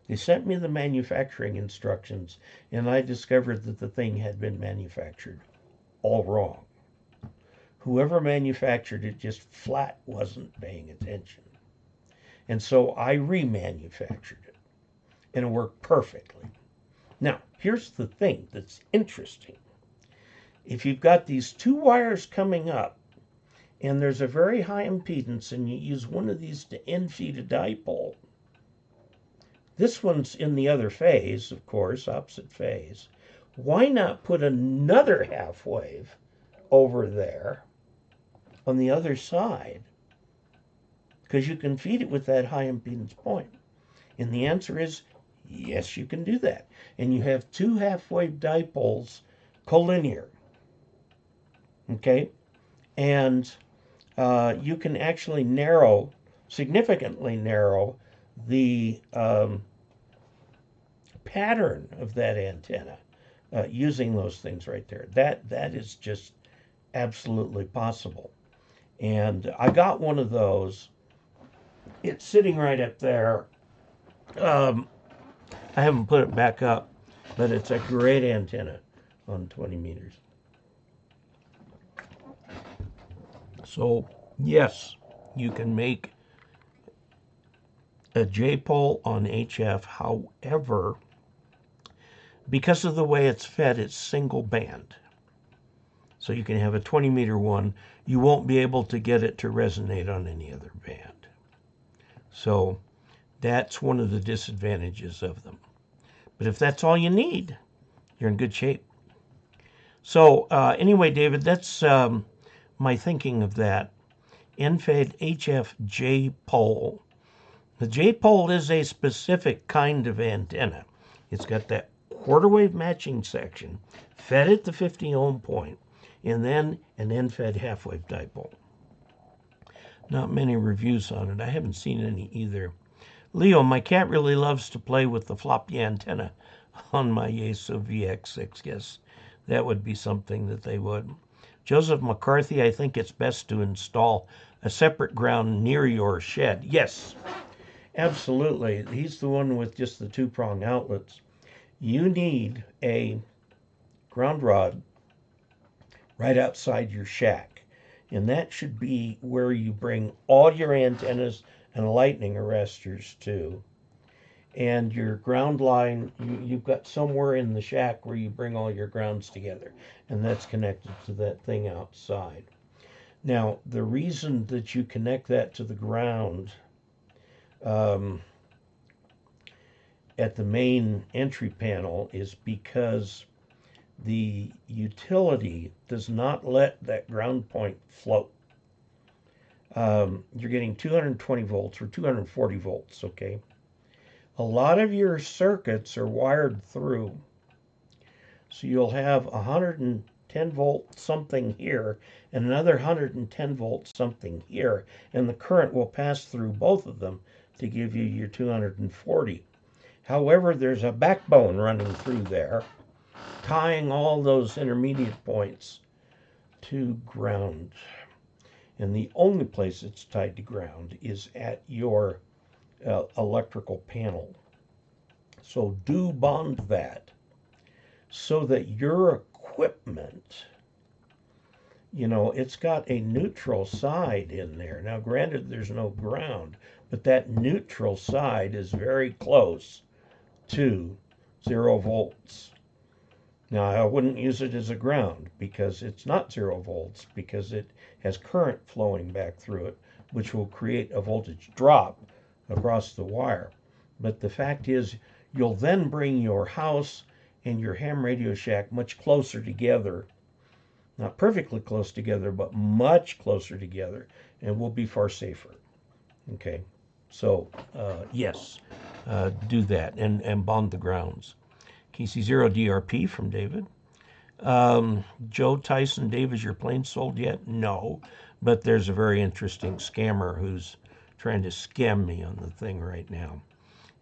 They sent me the manufacturing instructions, and I discovered that the thing had been manufactured all wrong. Whoever manufactured it just flat wasn't paying attention. And so I remanufactured it, and it worked perfectly. Now, here's the thing that's interesting. If you've got these two wires coming up, and there's a very high impedance, and you use one of these to end feed a dipole, this one's in the other phase, of course, opposite phase. Why not put another half wave over there on the other side? Because you can feed it with that high impedance point. And the answer is, yes, you can do that. And you have two half-wave dipoles collinear. Okay? And you can actually significantly narrow the pattern of that antenna using those things right there. That is just absolutely possible. And I got one of those. It's sitting right up there. I haven't put it back up, but it's a great antenna on 20 meters. So, yes, you can make a J-pole on HF. However, because of the way it's fed, it's single band. So you can have a 20-meter one. You won't be able to get it to resonate on any other band. So that's one of the disadvantages of them. But if that's all you need, you're in good shape. So anyway, David, that's my thinking of that. NFED HF J-pole. The J-pole is a specific kind of antenna. It's got that quarter wave matching section, fed at the 50 ohm point, and then an NFED half wave dipole. Not many reviews on it. I haven't seen any either. Leo, my cat really loves to play with the floppy antenna on my Yaesu VX6. Yes, that would be something that they would. Joseph McCarthy, I think it's best to install a separate ground near your shed. Yes, absolutely. He's the one with just the two-prong outlets. You need a ground rod right outside your shack. And that should be where you bring all your antennas and lightning arresters to. And your ground line, you've got somewhere in the shack where you bring all your grounds together. And that's connected to that thing outside. Now, the reason that you connect that to the ground at the main entry panel is because the utility does not let that ground point float. You're getting 220 volts or 240 volts, okay? A lot of your circuits are wired through. So you'll have 110 volt something here and another 110 volt something here, and the current will pass through both of them to give you your 240. However, there's a backbone running through there, tying all those intermediate points to ground. And the only place it's tied to ground is at your electrical panel. So do bond that so that your equipment, you know, it's got a neutral side in there. Now, granted, there's no ground, but that neutral side is very close to 0 volts. Now, I wouldn't use it as a ground because it's not 0 volts, because it has current flowing back through it, which will create a voltage drop across the wire. But the fact is, you'll then bring your house and your ham radio shack much closer together. Not perfectly close together, but much closer together, and will be far safer. Okay, so yes, do that and bond the grounds. KC0DRP from David. Joe Tyson, Dave, is your plane sold yet? No, but there's a very interesting scammer who's trying to scam me on the thing right now.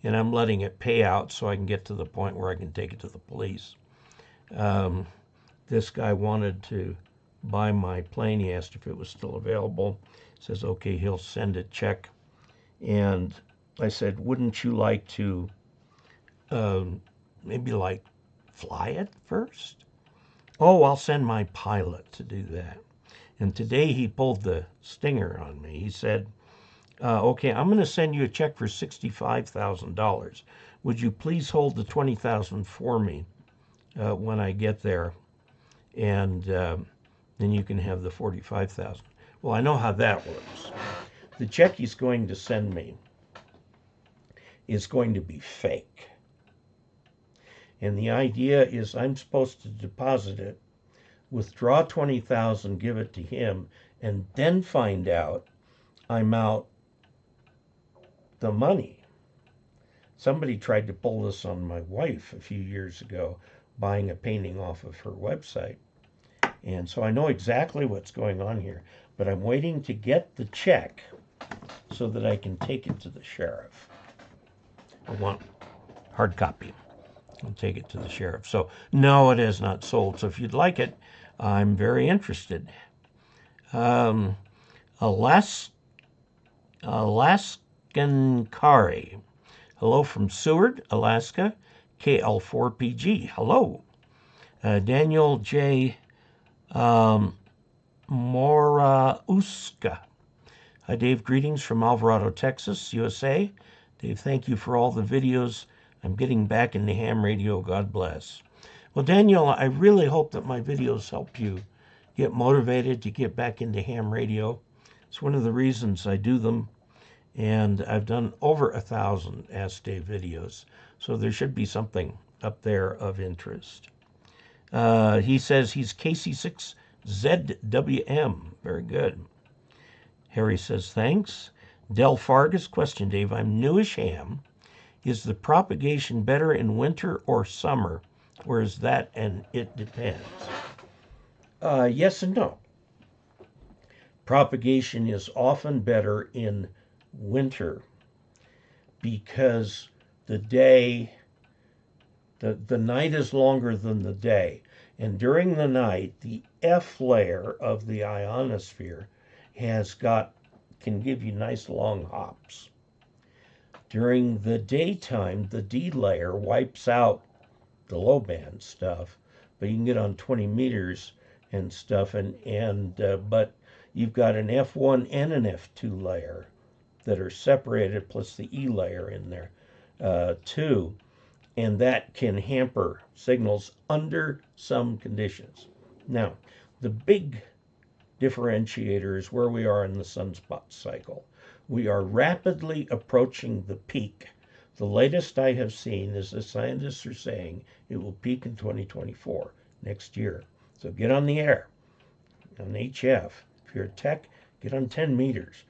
And I'm letting it pay out so I can get to the point where I can take it to the police. This guy wanted to buy my plane. He asked if it was still available. Says, okay, he'll send a check. And I said, wouldn't you like to maybe like fly it first? Oh, I'll send my pilot to do that. And today he pulled the stinger on me. He said, okay, I'm going to send you a check for $65,000. Would you please hold the $20,000 for me when I get there, and then you can have the $45,000. Well, I know how that works. The check he's going to send me is going to be fake. And the idea is I'm supposed to deposit it, withdraw $20,000, give it to him, and then find out I'm out the money. Somebody tried to pull this on my wife a few years ago, buying a painting off of her website. And so I know exactly what's going on here, but I'm waiting to get the check so that I can take it to the sheriff. I want hard copy. I'll take it to the sheriff. So no, it has not sold. So if you'd like it, I'm very interested. Alaskan Kari. Hello from Seward, Alaska. KL4PG. Hello. Daniel J. Morauska. Hi, Dave. Greetings from Alvarado, Texas, USA. Dave, thank you for all the videos. I'm getting back into ham radio. God bless. Well, Daniel, I really hope that my videos help you get motivated to get back into ham radio. It's one of the reasons I do them. And I've done over 1,000 Ask Dave videos. So there should be something up there of interest. He says he's KC6ZWM. Very good. Harry says, thanks. Del Fargus, question, Dave. I'm newish ham. Is the propagation better in winter or summer? Or is that and it depends? Yes and no. Propagation is often better in winter because the night is longer than the day. And during the night, the F layer of the ionosphere can give you nice long hops. During the daytime, the D layer wipes out the low band stuff, but you can get on 20 meters and stuff, but you've got an F1 and an F2 layer that are separated, plus the E layer in there too, and that can hamper signals under some conditions. Now, the big differentiator is where we are in the sunspot cycle. We are rapidly approaching the peak. The latest I have seen is the scientists are saying it will peak in 2024, next year. So get on the air, on HF. If you're a tech, get on 10 meters.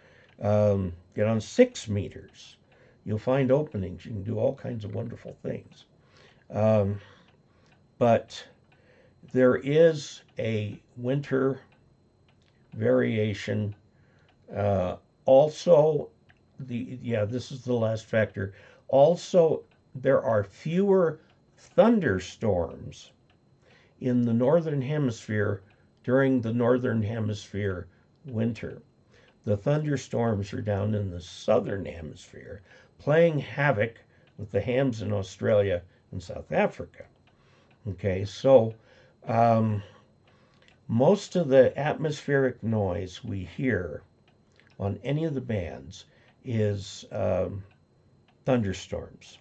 Get on 6 meters. You'll find openings. You can do all kinds of wonderful things. But there is a winter variation. Also, this is the last factor. Also, there are fewer thunderstorms in the northern hemisphere during the northern hemisphere winter. The thunderstorms are down in the southern hemisphere, playing havoc with the hams in Australia and South Africa. Okay, so most of the atmospheric noise we hear on any of the bands is thunderstorms.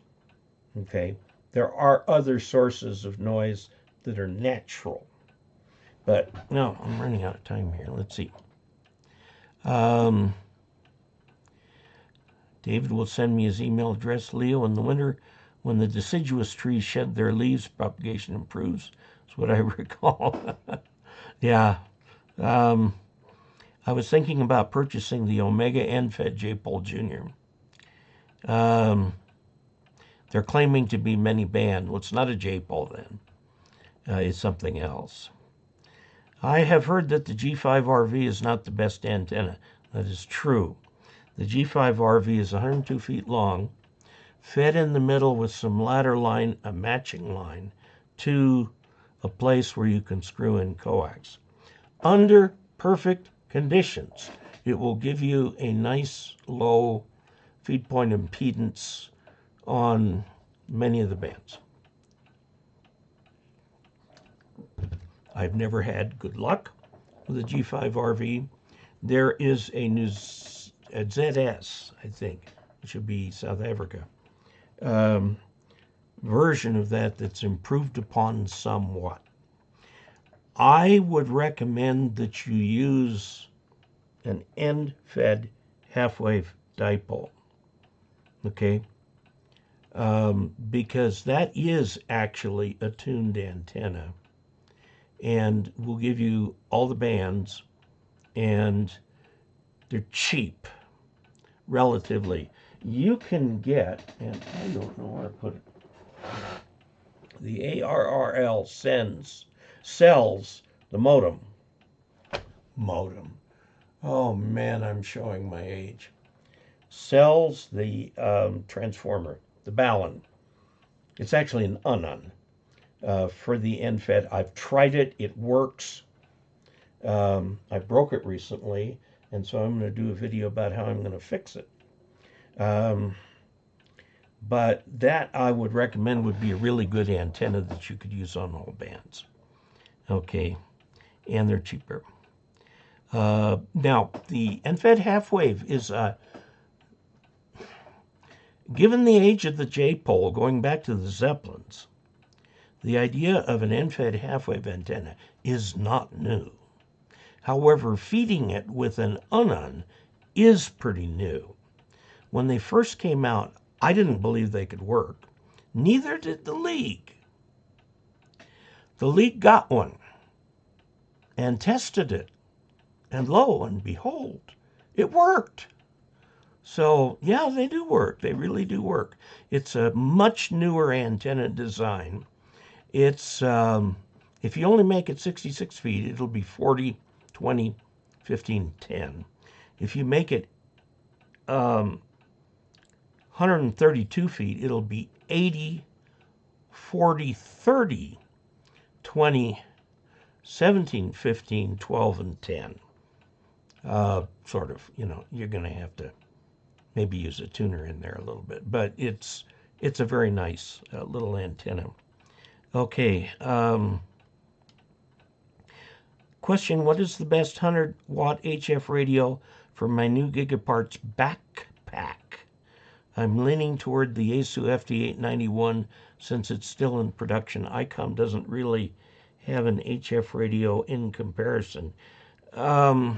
Okay, there are other sources of noise that are natural, but no, I'm running out of time here. Let's see. David will send me his email address. Leo, in the winter, when the deciduous trees shed their leaves, propagation improves. That's what I recall. Yeah. I was thinking about purchasing the Omega NFED J-pole Jr. They're claiming to be many band. Well, it's not a J-pole then. It's something else. I have heard that the G5RV is not the best antenna. That is true. The G5RV is 102 feet long, fed in the middle with some ladder line, a matching line, to a place where you can screw in coax. Under perfect conditions, it will give you a nice low feed point impedance on many of the bands. I've never had good luck with the G5RV. There is a new ZS, I think, it should be South Africa, version of that that's improved upon somewhat. I would recommend that you use an end-fed half-wave dipole, okay? Because that is actually a tuned antenna and will give you all the bands, and they're cheap, relatively. You can get, and I don't know where I put it, the ARRL sells the modem. Oh man, I'm showing my age. Sells the transformer, the Ballon. It's actually an Unon for the NFED. I've tried it. It works. I broke it recently, and so I'm going to do a video about how I'm going to fix it. But that I would recommend would be a really good antenna that you could use on all bands. Okay, and they're cheaper. Now, the NVIS half-wave is, given the age of the J-pole, going back to the Zeppelins, the idea of an NVIS half-wave antenna is not new. However, feeding it with an UNUN is pretty new. When they first came out, I didn't believe they could work. Neither did the League. The League got one and tested it. And lo and behold, it worked. So, yeah, they do work. They really do work. It's a much newer antenna design. It's, if you only make it 66 feet, it'll be 40, 20, 15, 10. If you make it 132 feet, it'll be 80, 40, 30, 20, 17, 15, 12, and 10. Sort of, you know, you're going to have to maybe use a tuner in there a little bit, but it's a very nice little antenna. Okay. Question, what is the best 100-watt HF radio for my new Gigaparts backpack? I'm leaning toward the Yaesu FD891 since it's still in production. ICOM doesn't really have an HF radio in comparison. ICOM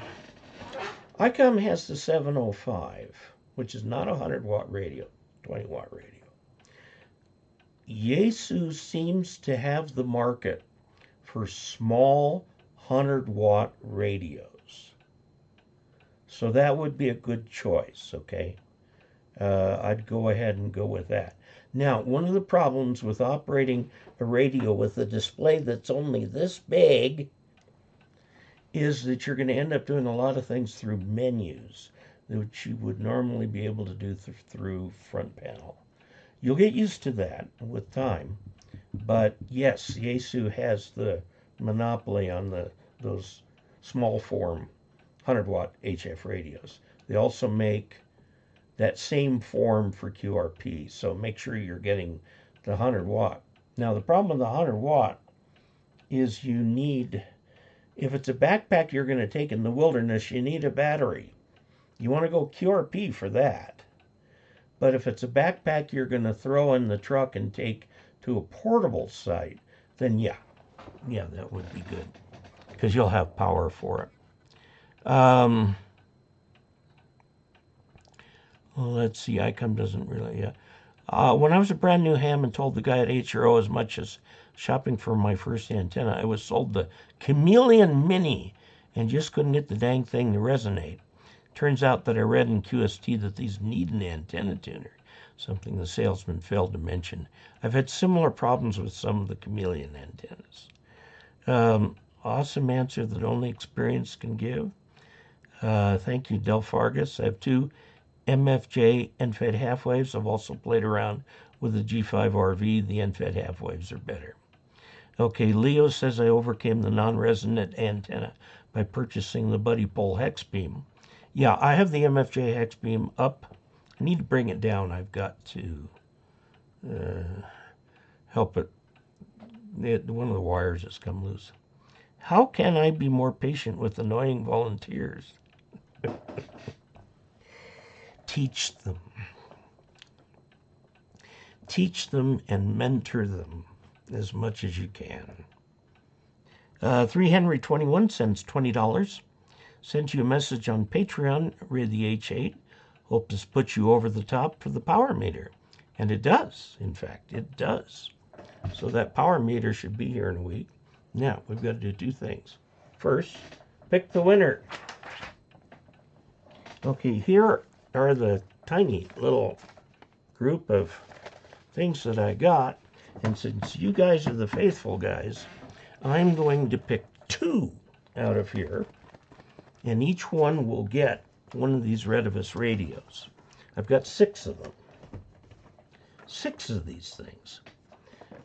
has the 705, which is not a 100-watt radio, 20-watt radio. Yaesu seems to have the market for small 100-watt radios. So that would be a good choice, okay? I'd go ahead and go with that. Now, one of the problems with operating a radio with a display that's only this big is that you're going to end up doing a lot of things through menus, which you would normally be able to do through front panel. You'll get used to that with time, but yes, Yaesu has the monopoly on those small form 100-watt HF radios. They also make that same form for QRP, so make sure you're getting the 100-watt. Now, the problem with the 100-watt is you need, if it's a backpack you're going to take in the wilderness, you need a battery. You want to go QRP for that. But if it's a backpack you're going to throw in the truck and take to a portable site, then yeah, that would be good because you'll have power for it. Well, let's see, ICOM doesn't really, when I was a brand new ham and told the guy at HRO as much as shopping for my first antenna, I was sold the Chameleon Mini and just couldn't get the dang thing to resonate. Turns out that I read in QST that these need an antenna tuner, something the salesman failed to mention. I've had similar problems with some of the Chameleon antennas. Awesome answer that only experience can give. Thank you, Del Fargus. I have two MFJ NVIS half-waves. I've also played around with the G5 RV. The NVIS half-waves are better. Okay, Leo says I overcame the non-resonant antenna by purchasing the Buddy Pole hex beam. Yeah, I have the MFJ hex beam up. I need to bring it down. I've got to help it. One of the wires has come loose. How can I be more patient with annoying volunteers? Teach them. Teach them and mentor them as much as you can. 3 Henry 21 sends $20. Sent you a message on Patreon, read the H8. Hope this puts you over the top for the power meter. And it does, in fact, it does. So that power meter should be here in a week. Now, we've got to do two things. First, pick the winner. Okay, here are the tiny little group of things that I got. And since you guys are the faithful guys, I'm going to pick two out of here. And each one will get one of these Redivus radios. I've got 6 of them. 6 of these things.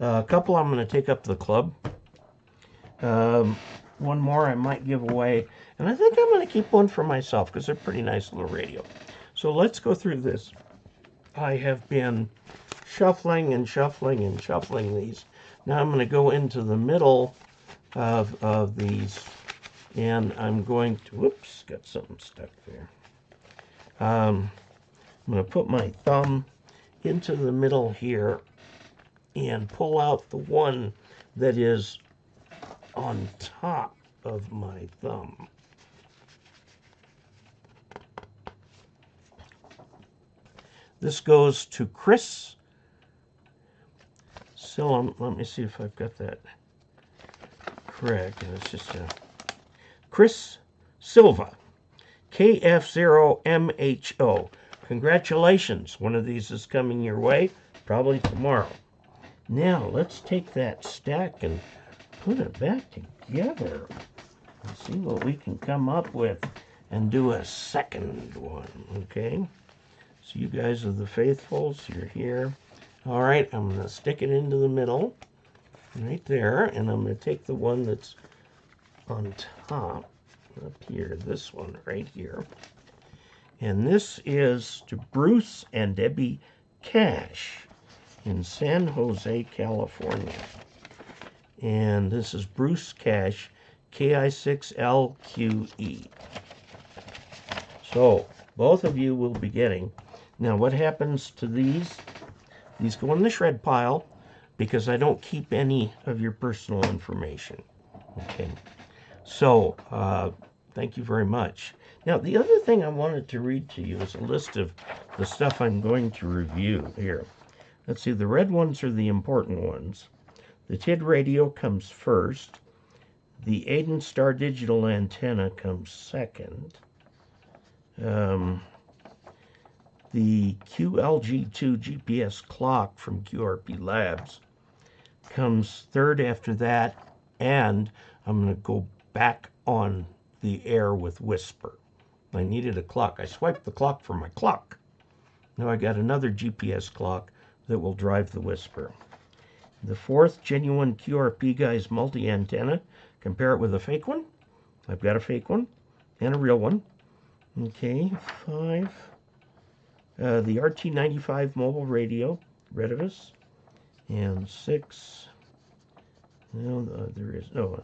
A couple I'm going to take up to the club. One more I might give away. And I think I'm going to keep one for myself because they're a pretty nice little radio. So let's go through this. I have been shuffling and shuffling and shuffling these. Now I'm going to go into the middle of these, and I'm going to, whoops, got something stuck there. I'm going to put my thumb into the middle here and pull out the one that is on top of my thumb. This goes to Chris. So let me see if I've got that correct. And it's just Chris Silva, KF0MHO. Congratulations. One of these is coming your way, probably tomorrow. Now, let's take that stack and put it back together and see what we can come up with and do a second one, okay? So you guys are the faithfuls, you're here. All right, I'm going to stick it into the middle, right there, and I'm going to take the one that's on top, up here, this one right here. And this is to Bruce and Debbie Cash in San Jose, California. And this is Bruce Cash, KI6LQE. So, both of you will be getting. Now, what happens to these? These go in the shred pile because I don't keep any of your personal information. Okay. So, thank you very much. Now, the other thing I wanted to read to you is a list of the stuff I'm going to review here. Let's see, the red ones are the important ones. The Tidradio comes first. The Aiden Star Digital Antenna comes second. The QLG2 GPS clock from QRP Labs comes third after that, and I'm going to go back on the air with Whisper. I needed a clock. I swiped the clock for my clock. Now I got another GPS clock that will drive the Whisper. The fourth, Genuine QRP Guys multi-antenna. Compare it with a fake one. I've got a fake one and a real one. Okay, 5. The RT95 mobile radio, Redivus. And 6. No, there is no.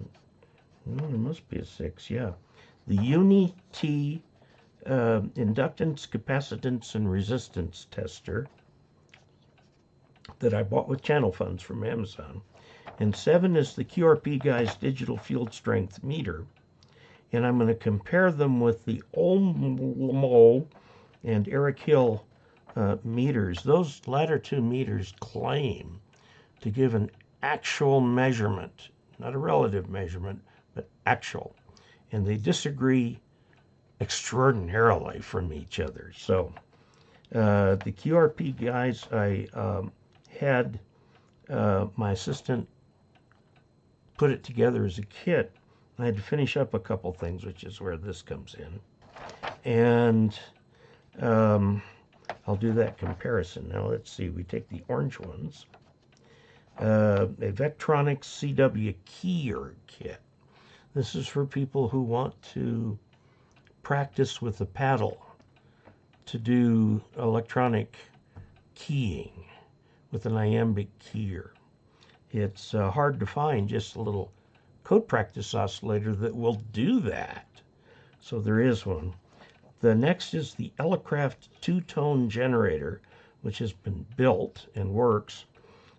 Well, there must be a 6. Yeah, the Uni-T inductance, capacitance, and resistance tester that I bought with channel funds from Amazon. And 7 is the QRP Guys digital field strength meter. And I'm going to compare them with the Olmo and Eric Hill meters. Those latter two meters claim to give an actual measurement, not a relative measurement, but actual. And they disagree extraordinarily from each other. So the QRP Guys, I had my assistant put it together as a kit. I had to finish up a couple things, which is where this comes in. And I'll do that comparison. Now let's see, we take the orange ones. A Vectronics CW keyer kit. This is for people who want to practice with a paddle to do electronic keying with an iambic keyer. It's hard to find just a little code practice oscillator that will do that. So there is one. The next is the Elecraft two-tone generator, which has been built and works.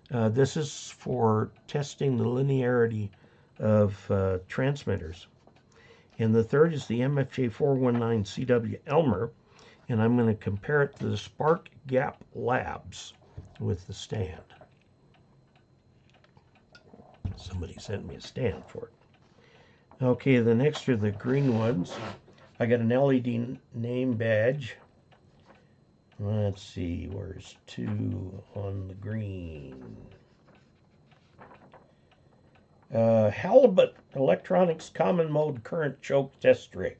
This is for testing the linearity of transmitters. And the third is the MFJ 419 CW Elmer, and I'm going to compare it to the Spark Gap Labs with the stand. Somebody sent me a stand for it. Okay, the next are the green ones. I got an LED name badge. Let's see, where's 2 on the green? Halibut Electronics Common Mode Current Choke Test Rig.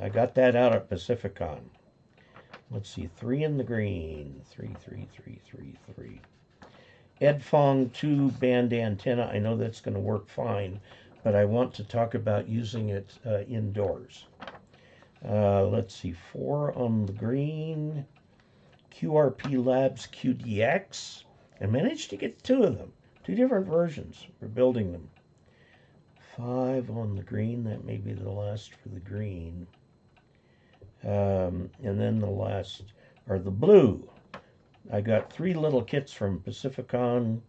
I got that out at Pacificon. Let's see, 3 in the green. 3. Edfong 2 band antenna. I know that's going to work fine, but I want to talk about using it indoors. Let's see, 4 on the green. QRP Labs QDX. I managed to get 2 of them, 2 different versions. We're building them. 5 on the green. That may be the last for the green. And then the last are the blue. I got 3 little kits from Pacificon.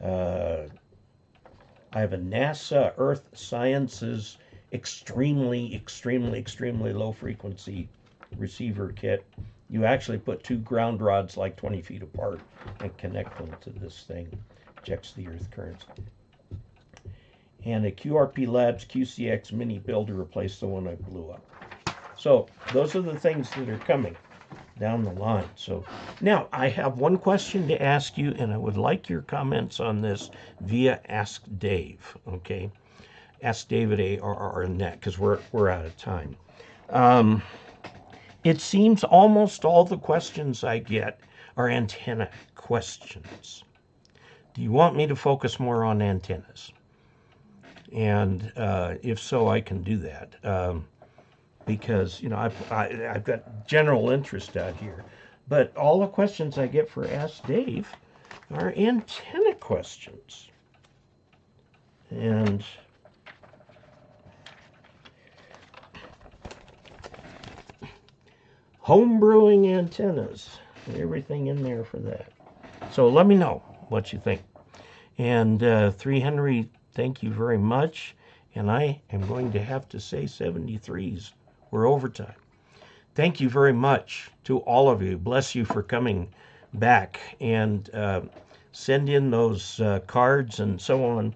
I have a NASA Earth Sciences extremely low frequency receiver kit. You actually put 2 ground rods like 20 feet apart and connect them to this thing. Checks the earth currents. And a QRP Labs QCX mini build to replace the one I blew up. So those are the things that are coming down the line. So now I have one question to ask you, and I would like your comments on this via Ask Dave. Okay, Ask Dave at ARR.net, because we're out of time. It seems almost all the questions I get are antenna questions. Do you want me to focus more on antennas? And if so, I can do that. Because, you know, I've got general interest out here. But all the questions I get for Ask Dave are antenna questions. And home brewing antennas, everything in there for that. So let me know what you think. And 3 Henry, thank you very much. And I am going to have to say 73s. We're overtime. Thank you very much to all of you. Bless you for coming back, and send in those cards and so on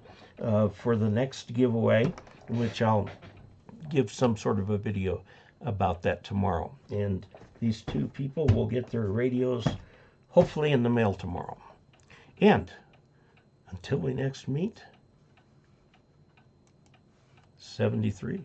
for the next giveaway, which I'll give some sort of a video about that tomorrow. And these 2 people will get their radios hopefully in the mail tomorrow. And until we next meet, 73.